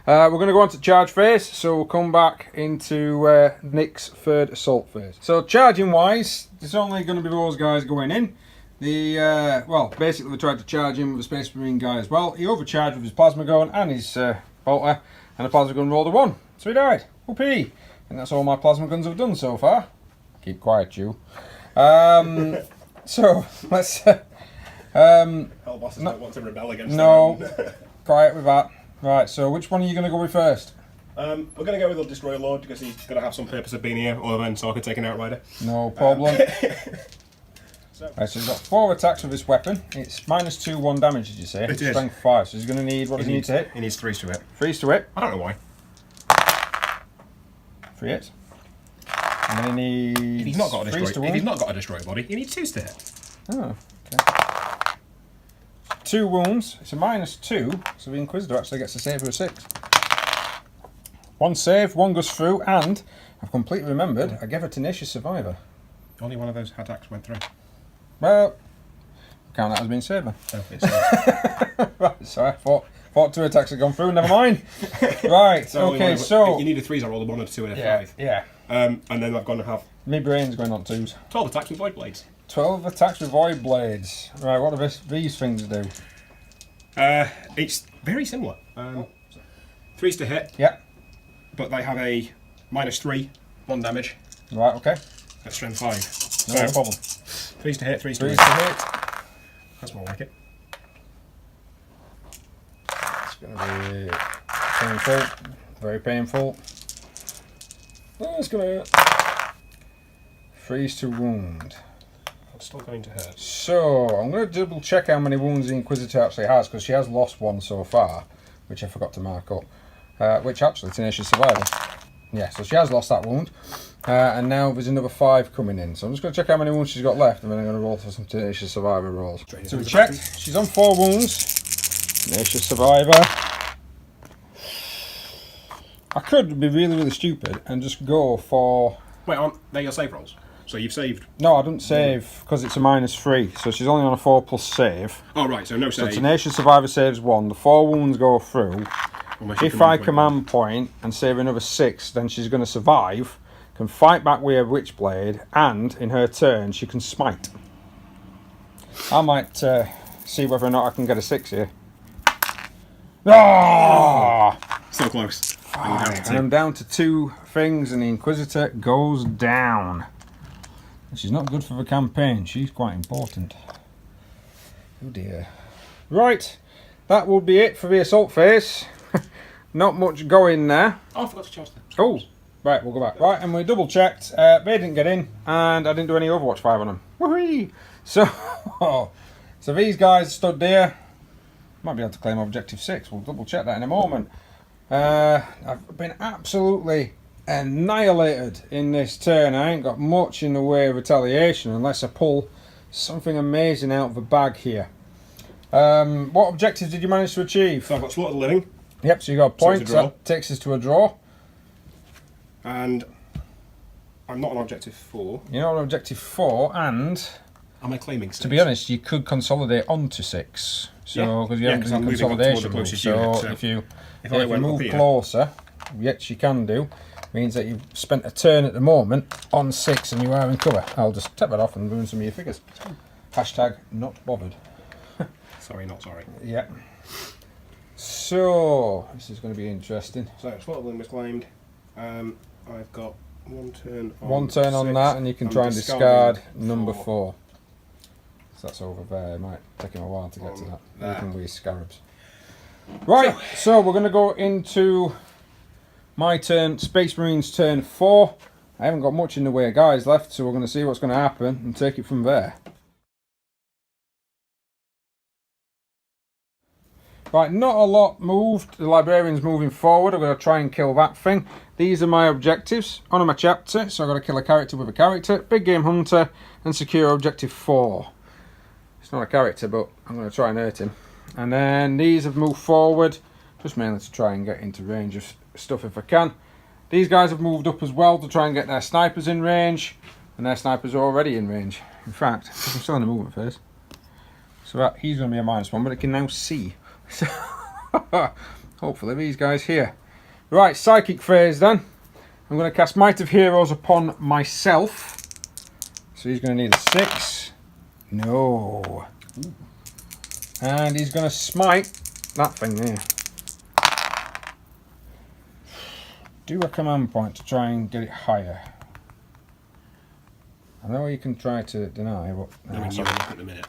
we're going to go on to charge phase, so we'll come back into Nick's 3rd assault phase. So charging wise, there's only going to be those guys going in. Well, basically we tried to charge him with a Space Marine guy as well. He overcharged with his plasma gun and his bolter, and the plasma gun rolled a 1, so he died. Whoopee! And that's all my plasma guns have done so far. Keep quiet, you. So let's. Hellbosses don't want to rebel against No, them. quiet with that. Right, so which one are you going to go with first? We're going to go with the Destroyer Lord because he's going to have some purpose of being here, other than so I could take an Outrider. No problem. Right, so he's got 4 attacks with this weapon. It's -2, 1 damage, did you say? It is. Strength 5, so he's going to need, what does he need to hit? He needs 3s to hit. 3s to hit. I don't know why. 3 hits. And then he needs If he's not got a 3s to destroyer, if wound. he's not got a destroyer body, he needs 2s to hit. Oh, okay. 2 wounds. It's a -2, so the Inquisitor actually gets a save of a 6. 1 save, 1 goes through, and I've completely remembered, I gave a Tenacious Survivor. Only one of those attacks went through. Well, count that as being saved then. So it's Right, so I thought Thought 2 attacks had gone through, never mind. Right, okay, so... You need a 3s, I roll a 1 and a 2 and a 5. Yeah. And then I've gone to have... My brain's going on 2s. 12 attacks with Void Blades. 12 attacks with Void Blades. Right, what do these things do? It's very similar. 3s to hit. Yeah. But they have a -3, 1 damage. Right, okay. At strength 5. No problem. 3s to hit, 3s to hit. 3s to hit. That's more like it. It's going to be painful. Very painful. Oh, it's going to hurt. 3s to wound. It's still going to hurt. So, I'm going to double check how many wounds the Inquisitor actually has, because she has lost 1 so far, which I forgot to mark up. Which actually, Tenacious Survivor. Yeah, so she has lost that wound. And now there's another 5 coming in. So I'm just going to check how many wounds she's got left, and then I'm going to roll for some Tenacious Survivor rolls. So we checked. She's on 4 wounds. Tenacious Survivor. I could be really, really stupid and just go for... Wait, aren't they your save rolls? So you've saved? No, I don't save because it's a -3. So she's only on a 4+ save. Oh, right, so no save. So Tenacious Survivor saves 1. The 4 wounds go through. If I command point and save another 6, then she's going to survive, can fight back with her Witchblade, and in her turn she can smite. I might see whether or not I can get a 6 here. Ah! So close. And I'm down to 2 things, and the Inquisitor goes down. She's not good for the campaign. She's quite important. Oh dear. Right, that will be it for the assault phase. Not much going there. Oh, I forgot to charge them. Oh, right, we'll go back. Right, and we double checked. They didn't get in, and I didn't do any Overwatch 5 on them. Woohoo! So, so these guys stood there. Might be able to claim Objective 6. We'll double check that in a moment. I've been absolutely annihilated in this turn. I ain't got much in the way of retaliation unless I pull something amazing out of the bag here. What objectives did you manage to achieve? So I've got Slaughter the Living. Yep, so you got a point. So that takes us to a draw. And I'm not on Objective 4. You're not on Objective 4, and... Am I claiming 6? To be honest, you could consolidate onto 6. So, because you haven't done consolidation move. So, if you move closer, which you can do, means that you've spent a turn at the moment on 6 and you are in cover. I'll just tap that off and ruin some of your figures. Hashtag not bothered. Sorry, not sorry. Yeah. So, this is going to be interesting. So, Slaughter the Living was claimed. I've got 1 turn on 1 turn on that, and you can try and discard number 4. So that's over there. It might take him a while to get to that. You can be scarabs. Right, so we're going to go into my turn, Space Marines turn 4. I haven't got much in the way of guys left, so we're going to see what's going to happen and take it from there. Right, not a lot moved. The Librarian's moving forward. I'm going to try and kill that thing. These are my objectives. On my chapter, so I've got to kill a character with a character. Big Game Hunter and secure Objective 4. It's not a character, but I'm going to try and hurt him. And then these have moved forward, just mainly to try and get into range of stuff if I can. These guys have moved up as well to try and get their snipers in range. And their snipers are already in range. In fact, I'm still in the movement phase. So that, he's going to be a -1, but I can now see. So, hopefully these guys here. Right, psychic phase then. I'm going to cast Might of Heroes upon myself. So he's going to need a 6. No. And he's going to smite that thing there. Do a command point to try and get it higher. I know you can try to deny, but... I mean, you're at the minute.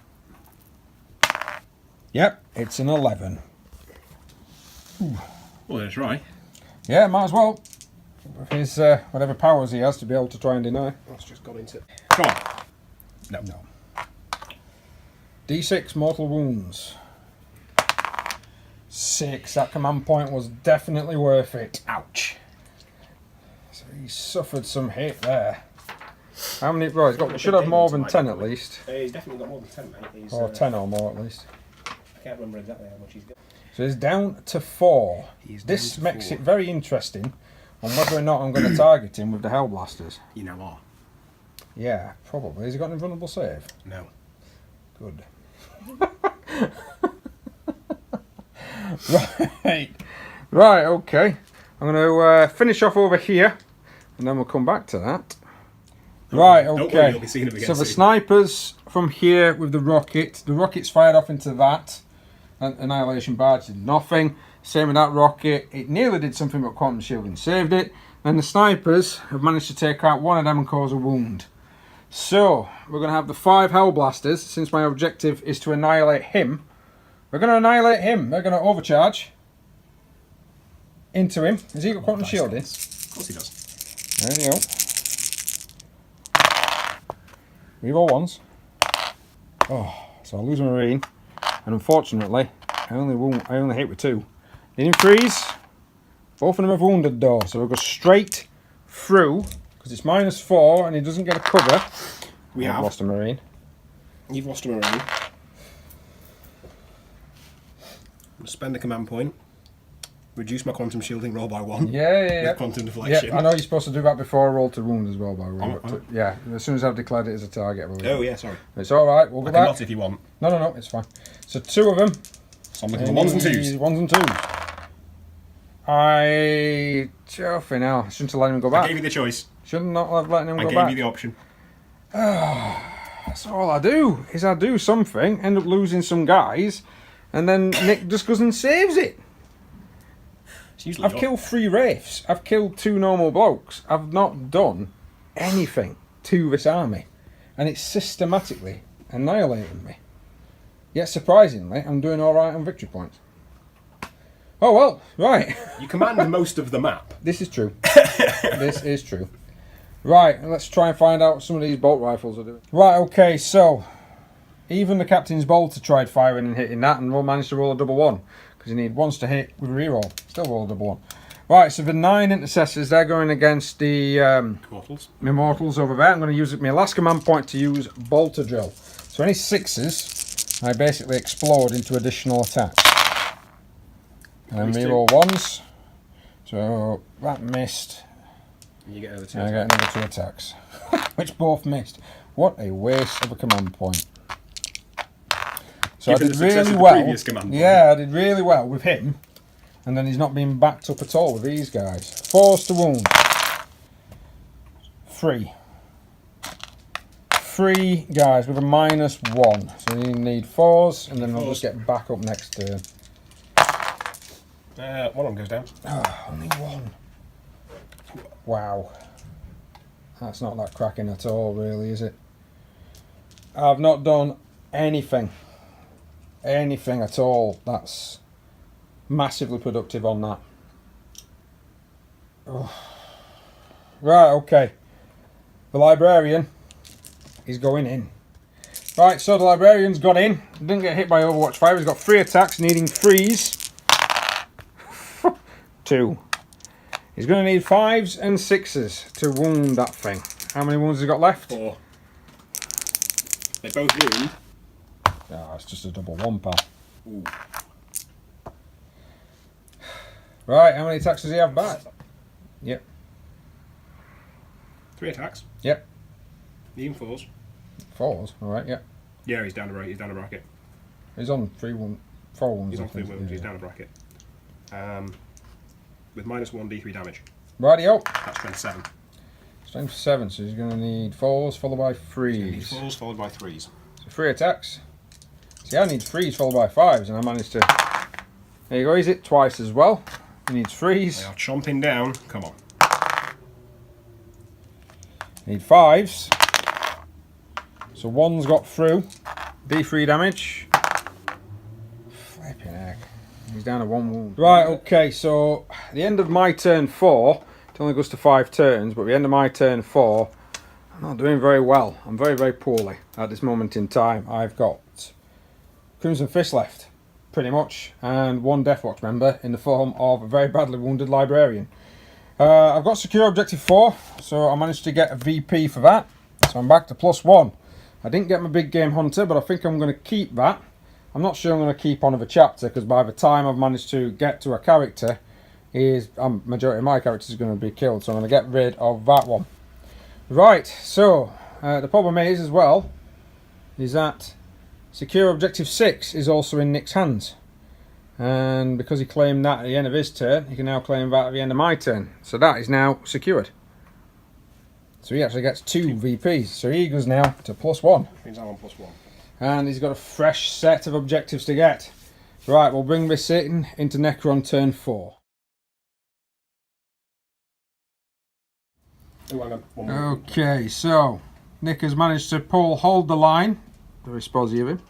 Yep, it's an 11. Ooh. Well, that's right. Yeah, might as well. With his whatever powers he has to be able to try and deny. That's just got into it. Come on. No. No. D6 mortal wounds. 6. That command point was definitely worth it. Ouch. So he suffered some hit there. How many? Right, he's got. He should have more than 10 at least. He's definitely got more than 10, mate. He's, or 10 or more at least. I can't remember exactly how much he's got. So he's down to 4. This makes it very interesting on whether or not I'm going to target him with the Hellblasters. You know what? Yeah, probably. Has he got an invulnerable save? No. Good. Right, okay. I'm going to finish off over here, and then we'll come back to that. Right, Don't okay. worry, you'll be seeing them again So the soon. snipers from here with the rocket's fired off into that. And Annihilation Barge did nothing. Same with that rocket. It nearly did something, but Quantum Shielding saved it. And the snipers have managed to take out one of them and cause a wound. So, we're going to have the 5 Hellblasters. Since my objective is to annihilate him, we're going to annihilate him. They're going to overcharge into him. Has he got Quantum Shielding? Of course he does. There you go. Reroll ones. Oh, so I lose a Marine. And unfortunately, I only hit with 2. Didn't freeze. Both of them have wounded though, so we'll go straight through because it's -4 and he doesn't get a cover. I've lost a Marine. You've lost a Marine. I'm going to spend a command point. Reduce my quantum shielding roll by 1. Yeah. With quantum deflection. Yeah, I know you're supposed to do that before I roll to wound as well, by the way. Yeah, as soon as I've declared it as a target. Oh yeah, sorry. It's alright, we'll go back. Not if you want. No, it's fine. So 2 of them. So I'm looking for 1s and 2s. 1s and 2s. Chuffing hell. I shouldn't have let him go back. I gave you the choice. Shouldn't not have let him go back. I gave you the option. That's all I do, is I do something, end up losing some guys, and then Nick just goes and saves it. I've killed 3 wraiths. I've killed 2 normal blokes. I've not done anything to this army. And it's systematically annihilating me. Yet surprisingly, I'm doing alright on victory points. Oh well, right. You command most of the map. This is true. This is true. Right, let's try and find out what some of these bolt rifles are doing. Right, okay, so even the captain's bolter tried firing and hitting that and managed to roll a double 1. Because you need 1s to hit with a reroll. Still roll a double 1. Right, so the 9 intercessors, they're going against the Immortals over there. I'm going to use my last command point to use bolter drill. So any 6s, I basically explode into additional attacks. And then reroll 1s. So that missed. You get another 2 and I get another 2 attacks. Which both missed. What a waste of a command point. So Given I did the success really of the well. previous command point. Yeah, I did really well with him. And then he's not being backed up at all with these guys. 4s to wound. 3. 3 guys with a -1. So you need 4s, and then I'll just get back up next turn. One of them goes down. Oh, only 1. Wow. That's not that cracking at all, really, is it? I've not done anything. Anything at all. That's massively productive on that. Oh. Right, okay. The librarian is going in. Right, so the librarian's got in. Didn't get hit by Overwatch 5. He's got 3 attacks, needing freeze. 2. He's going to need 5s and 6s to wound that thing. How many wounds has he got left? 4. They both wound. Oh, it's just a double 1, pal. Ooh. Right, how many attacks does he have back? Yep. 3 attacks. Yep. Needing 4s. 4s, alright, yep. Yeah, he's down a bracket. He's on 4 wounds. He's on 3 wounds, he's down a bracket. With -1d3 damage. Rightio. That's strength 7. Strength 7, so he's going to need 4s followed by 3s. Need 4s followed by 3s. So 3 attacks. See, I need 3s followed by 5s, and I managed to... There you go, he's hit twice as well. He needs 3s. They are chomping down. Come on. Need 5s. So 1's got through. D3 damage. Flipping heck. He's down to 1 wound. Right, okay, so at the end of my turn 4, it only goes to 5 turns, but at the end of my turn 4, I'm not doing very well. I'm very, very poorly at this moment in time. I've got Crimson Fists left, pretty much, and 1 Deathwatch member in the form of a very badly wounded librarian. I've got secure objective 4, so I managed to get a VP for that, so I'm back to +1. I didn't get my big game hunter, but I think I'm going to keep that. I'm not sure I'm going to keep on another chapter, because by the time I've managed to get to a character, majority of my characters are going to be killed, so I'm going to get rid of that one. Right, so the problem is as well, is that secure objective 6 is also in Nick's hands. And because he claimed that at the end of his turn, he can now claim that at the end of my turn. So that is now secured. So he actually gets 2 VPs. So he goes now to +1. Means I'm on +1. And he's got a fresh set of objectives to get. Right, we'll bring this in into Necron turn 4. Oh, hang on. One more. Okay, so Nick has managed to hold the line. Very spozzy of him.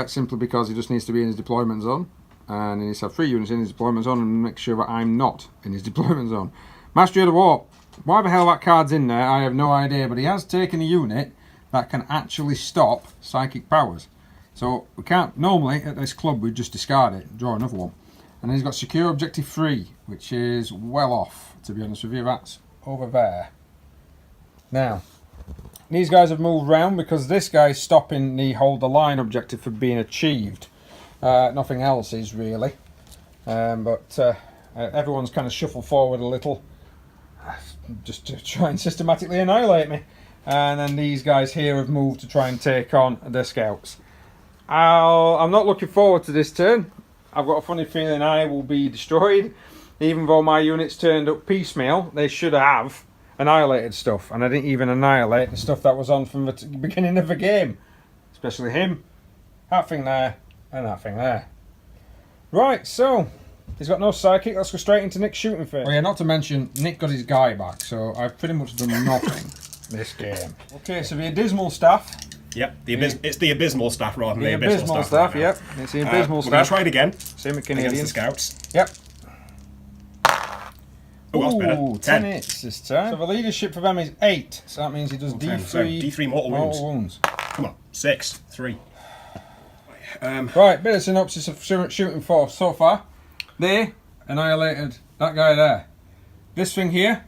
Simply because he just needs to be in his deployment zone. And he needs to have 3 units in his deployment zone and make sure that I'm not in his deployment zone. Mastery of the Warp. Why the hell that card's in there, I have no idea. But he has taken a unit that can actually stop psychic powers. So we can't, normally at this club we'd just discard it, draw another one. And then he's got secure objective 3, which is well off, to be honest with you. That's over there. Now, these guys have moved round because this guy's stopping the hold the line objective from being achieved. Nothing else is really. But everyone's kind of shuffled forward a little, just to try and systematically annihilate me. And then these guys here have moved to try and take on the scouts. I'm not looking forward to this turn. I've got a funny feeling I will be destroyed. Even though my units turned up piecemeal, they should have annihilated stuff. And I didn't even annihilate the stuff that was on from the beginning of the game. Especially him. That thing there, and that thing there. Right, so he's got no psychic. Let's go straight into Nick's shooting phase. Oh yeah, not to mention, Nick got his guy back, so I've pretty much done nothing this game. Okay, so the Abysmal Staff. Yep, it's the Abysmal Staff rather than the the Abysmal Staff. Yep, it's the Abysmal Staff. We're going to try it again. Same with Against the Canadian. Scouts. Yep. Oh, that's better. Ooh, 10 hits this time. So the leadership for them is 8, so that means he does D3 mortal wounds. Come on, 6, 3. Right, bit of synopsis of shooting force so far. They annihilated that guy there. This thing here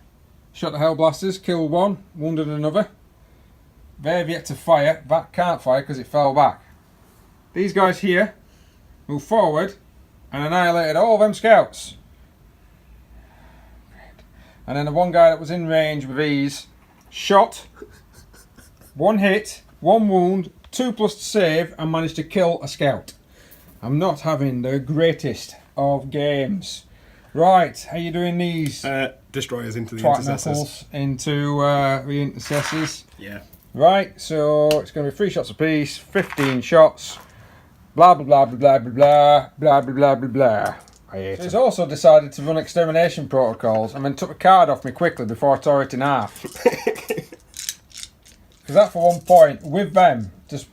shot the Hellblasters, killed one, wounded another. They've yet to fire. That can't fire because it fell back. These guys here moved forward and annihilated all them scouts. And then the one guy that was in range with these shot, 1 hit, 1 wound, 2+ to save, and managed to kill a scout. I'm not having the greatest of games. Right, how you doing these? Destroyers into the intercessors. Into the intercessors. Yeah. Right, so it's going to be 3 shots apiece, 15 shots, blah blah blah blah blah blah blah blah blah blah blah. I hate it. He's also decided to run extermination protocols and then took a card off me quickly before I tore it in half. Because that for one point, with them, just...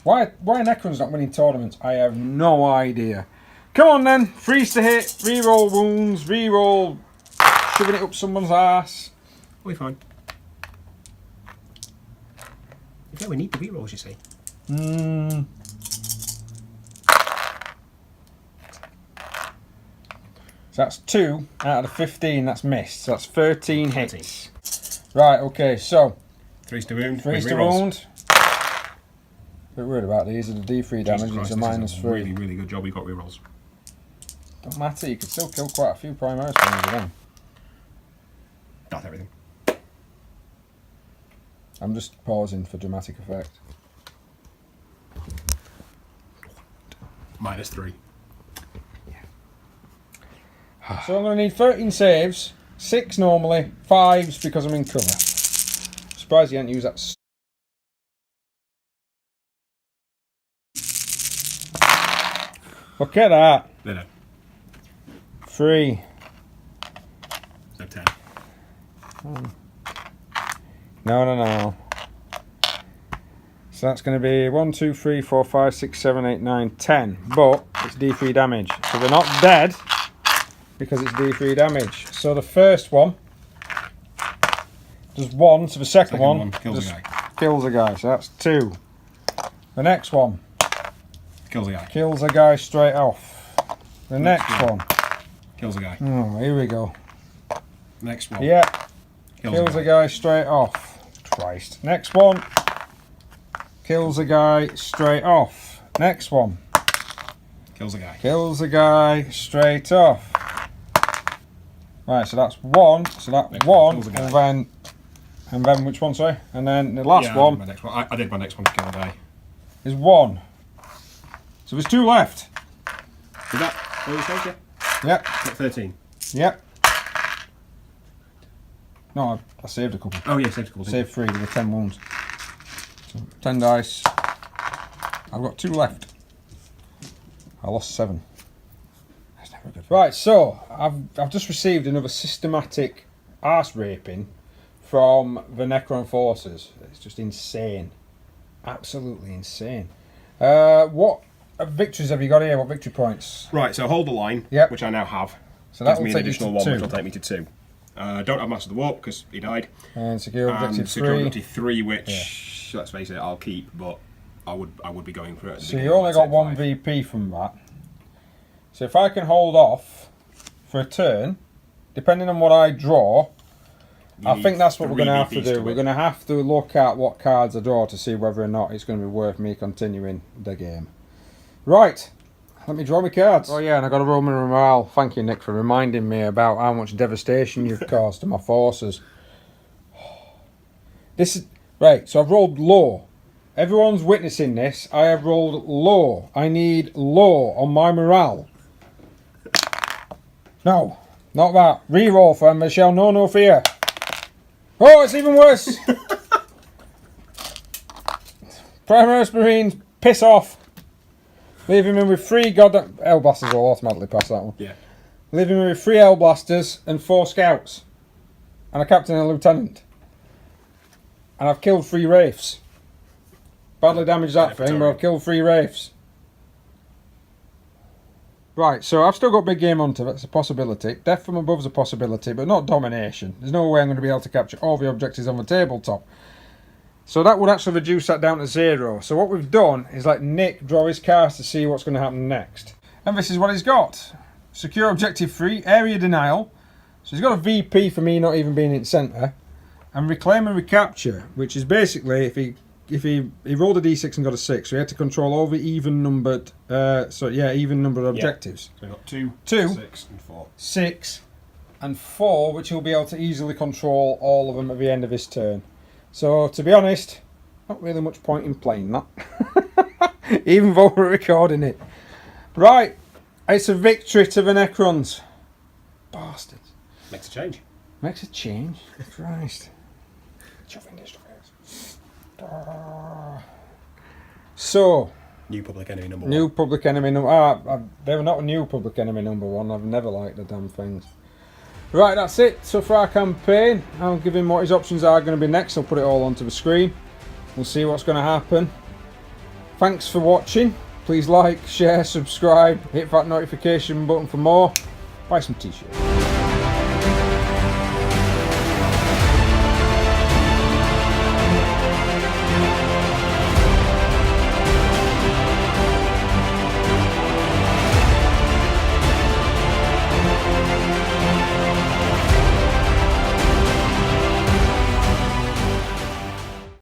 Why Necrons not winning tournaments? I have no idea. Come on then, freeze to hit, reroll wounds, reroll shoving it up someone's ass. We'll be fine. Yeah, we need the rerolls, you see. So that's 2 out of the 15 that's missed. So that's 13 hits. Right, okay, so 3's to wound. 3's to wound. A bit worried about these. Are the D3 damage, it's a -3. Really, really good job we got rerolls. Don't matter, you could still kill quite a few Primaris with them. Not everything. I'm just pausing for dramatic effect. -3. So I'm going to need 13 saves, 6 normally, 5s because I'm in cover. Surprised you hadn't used that. Look at that. No. 3. So 10. No. So that's going to be 1, 2, 3, 4, 5, 6, 7, 8, 9, 10. But it's D3 damage. So they're not dead because it's D3 damage. So the first one does 1. So the second one kills a guy. So that's 2. The next one kills a guy. Kills a guy straight off. The next one kills a guy. Oh, here we go. Next one. Yeah. Kills a guy straight off. Christ. Next one. Kills a guy straight off. Next one. Kills a guy. Kills a guy straight off. Right, so that's 1. So that next 1, and then which one? Sorry, and then the last one. I did my next one to kill a guy. Is 1. So there's 2 left. Is that all you said? Yeah. Yep. Got 13. Yep. No, I saved a couple. Oh yeah, saved a couple. Saved 3 with the 10 wounds. So 10 dice. I've got 2 left. I lost 7. That's never good. Right, so I've just received another systematic arse raping from the Necron forces. It's just insane. Absolutely insane. What victories have you got here? What victory points? Right, so hold the line, Yep. which I now have. So that Gives will me an take you additional to 1, 2. which will take me to 2. Don't have Master of the Warp because he died. And secure objective 3. Secure objective 3, which let's face it, I'll keep, but I would be going for it. At the So beginning you only of got my 1 turn 5. VP from that. So if I can hold off for a turn, depending on what I draw, I think that's what we're going to have to do. We're going to have to look at what cards I draw to see whether or not it's going to be worth me continuing the game. Right, let me draw my cards. Oh yeah, and I got a Roman morale. Thank you, Nick, for reminding me about how much devastation you've caused to my forces. This is right. So I've rolled low. Everyone's witnessing this. I have rolled low. I need low on my morale. No, not that. Reroll for Michelle. No fear. Oh, it's even worse. Primaris Marines, piss off. Leaving me with 3 goddamn Hellblasters will automatically pass that one. Yeah. Leaving me with 3 Hellblasters and 4 scouts. And a captain and a lieutenant. And I've killed 3 wraiths. Badly damaged that thing, but I've killed 3 wraiths. Right, so I've still got Big Game Hunter, that's a possibility. Death from above is a possibility, but not domination. There's no way I'm going to be able to capture all the objectives on the tabletop. So that would actually reduce that down to 0. So what we've done is let Nick draw his cards to see what's going to happen next. And this is what he's got. Secure objective 3, area denial. So he's got a VP for me not even being in centre. And reclaim and recapture, which is basically if he rolled a d6 and got a 6, so he had to control all the even numbered even numbered objectives. So we've got 2, 6 and 4. 6 and 4, which he'll be able to easily control all of them at the end of his turn. So to be honest, not really much point in playing that. Even though we're recording it. Right, it's a victory to the Necrons. Bastards. Makes a change. Makes a change. Christ. So, New public enemy number 1. new public enemy number. They were not a new public enemy number 1. I've never liked the damn things. Right, that's it. So for our campaign, I'll give him what his options are going to be next. I'll put it all onto the screen. We'll see what's going to happen. Thanks for watching. Please like, share, subscribe, hit that notification button for more. Buy some t-shirts.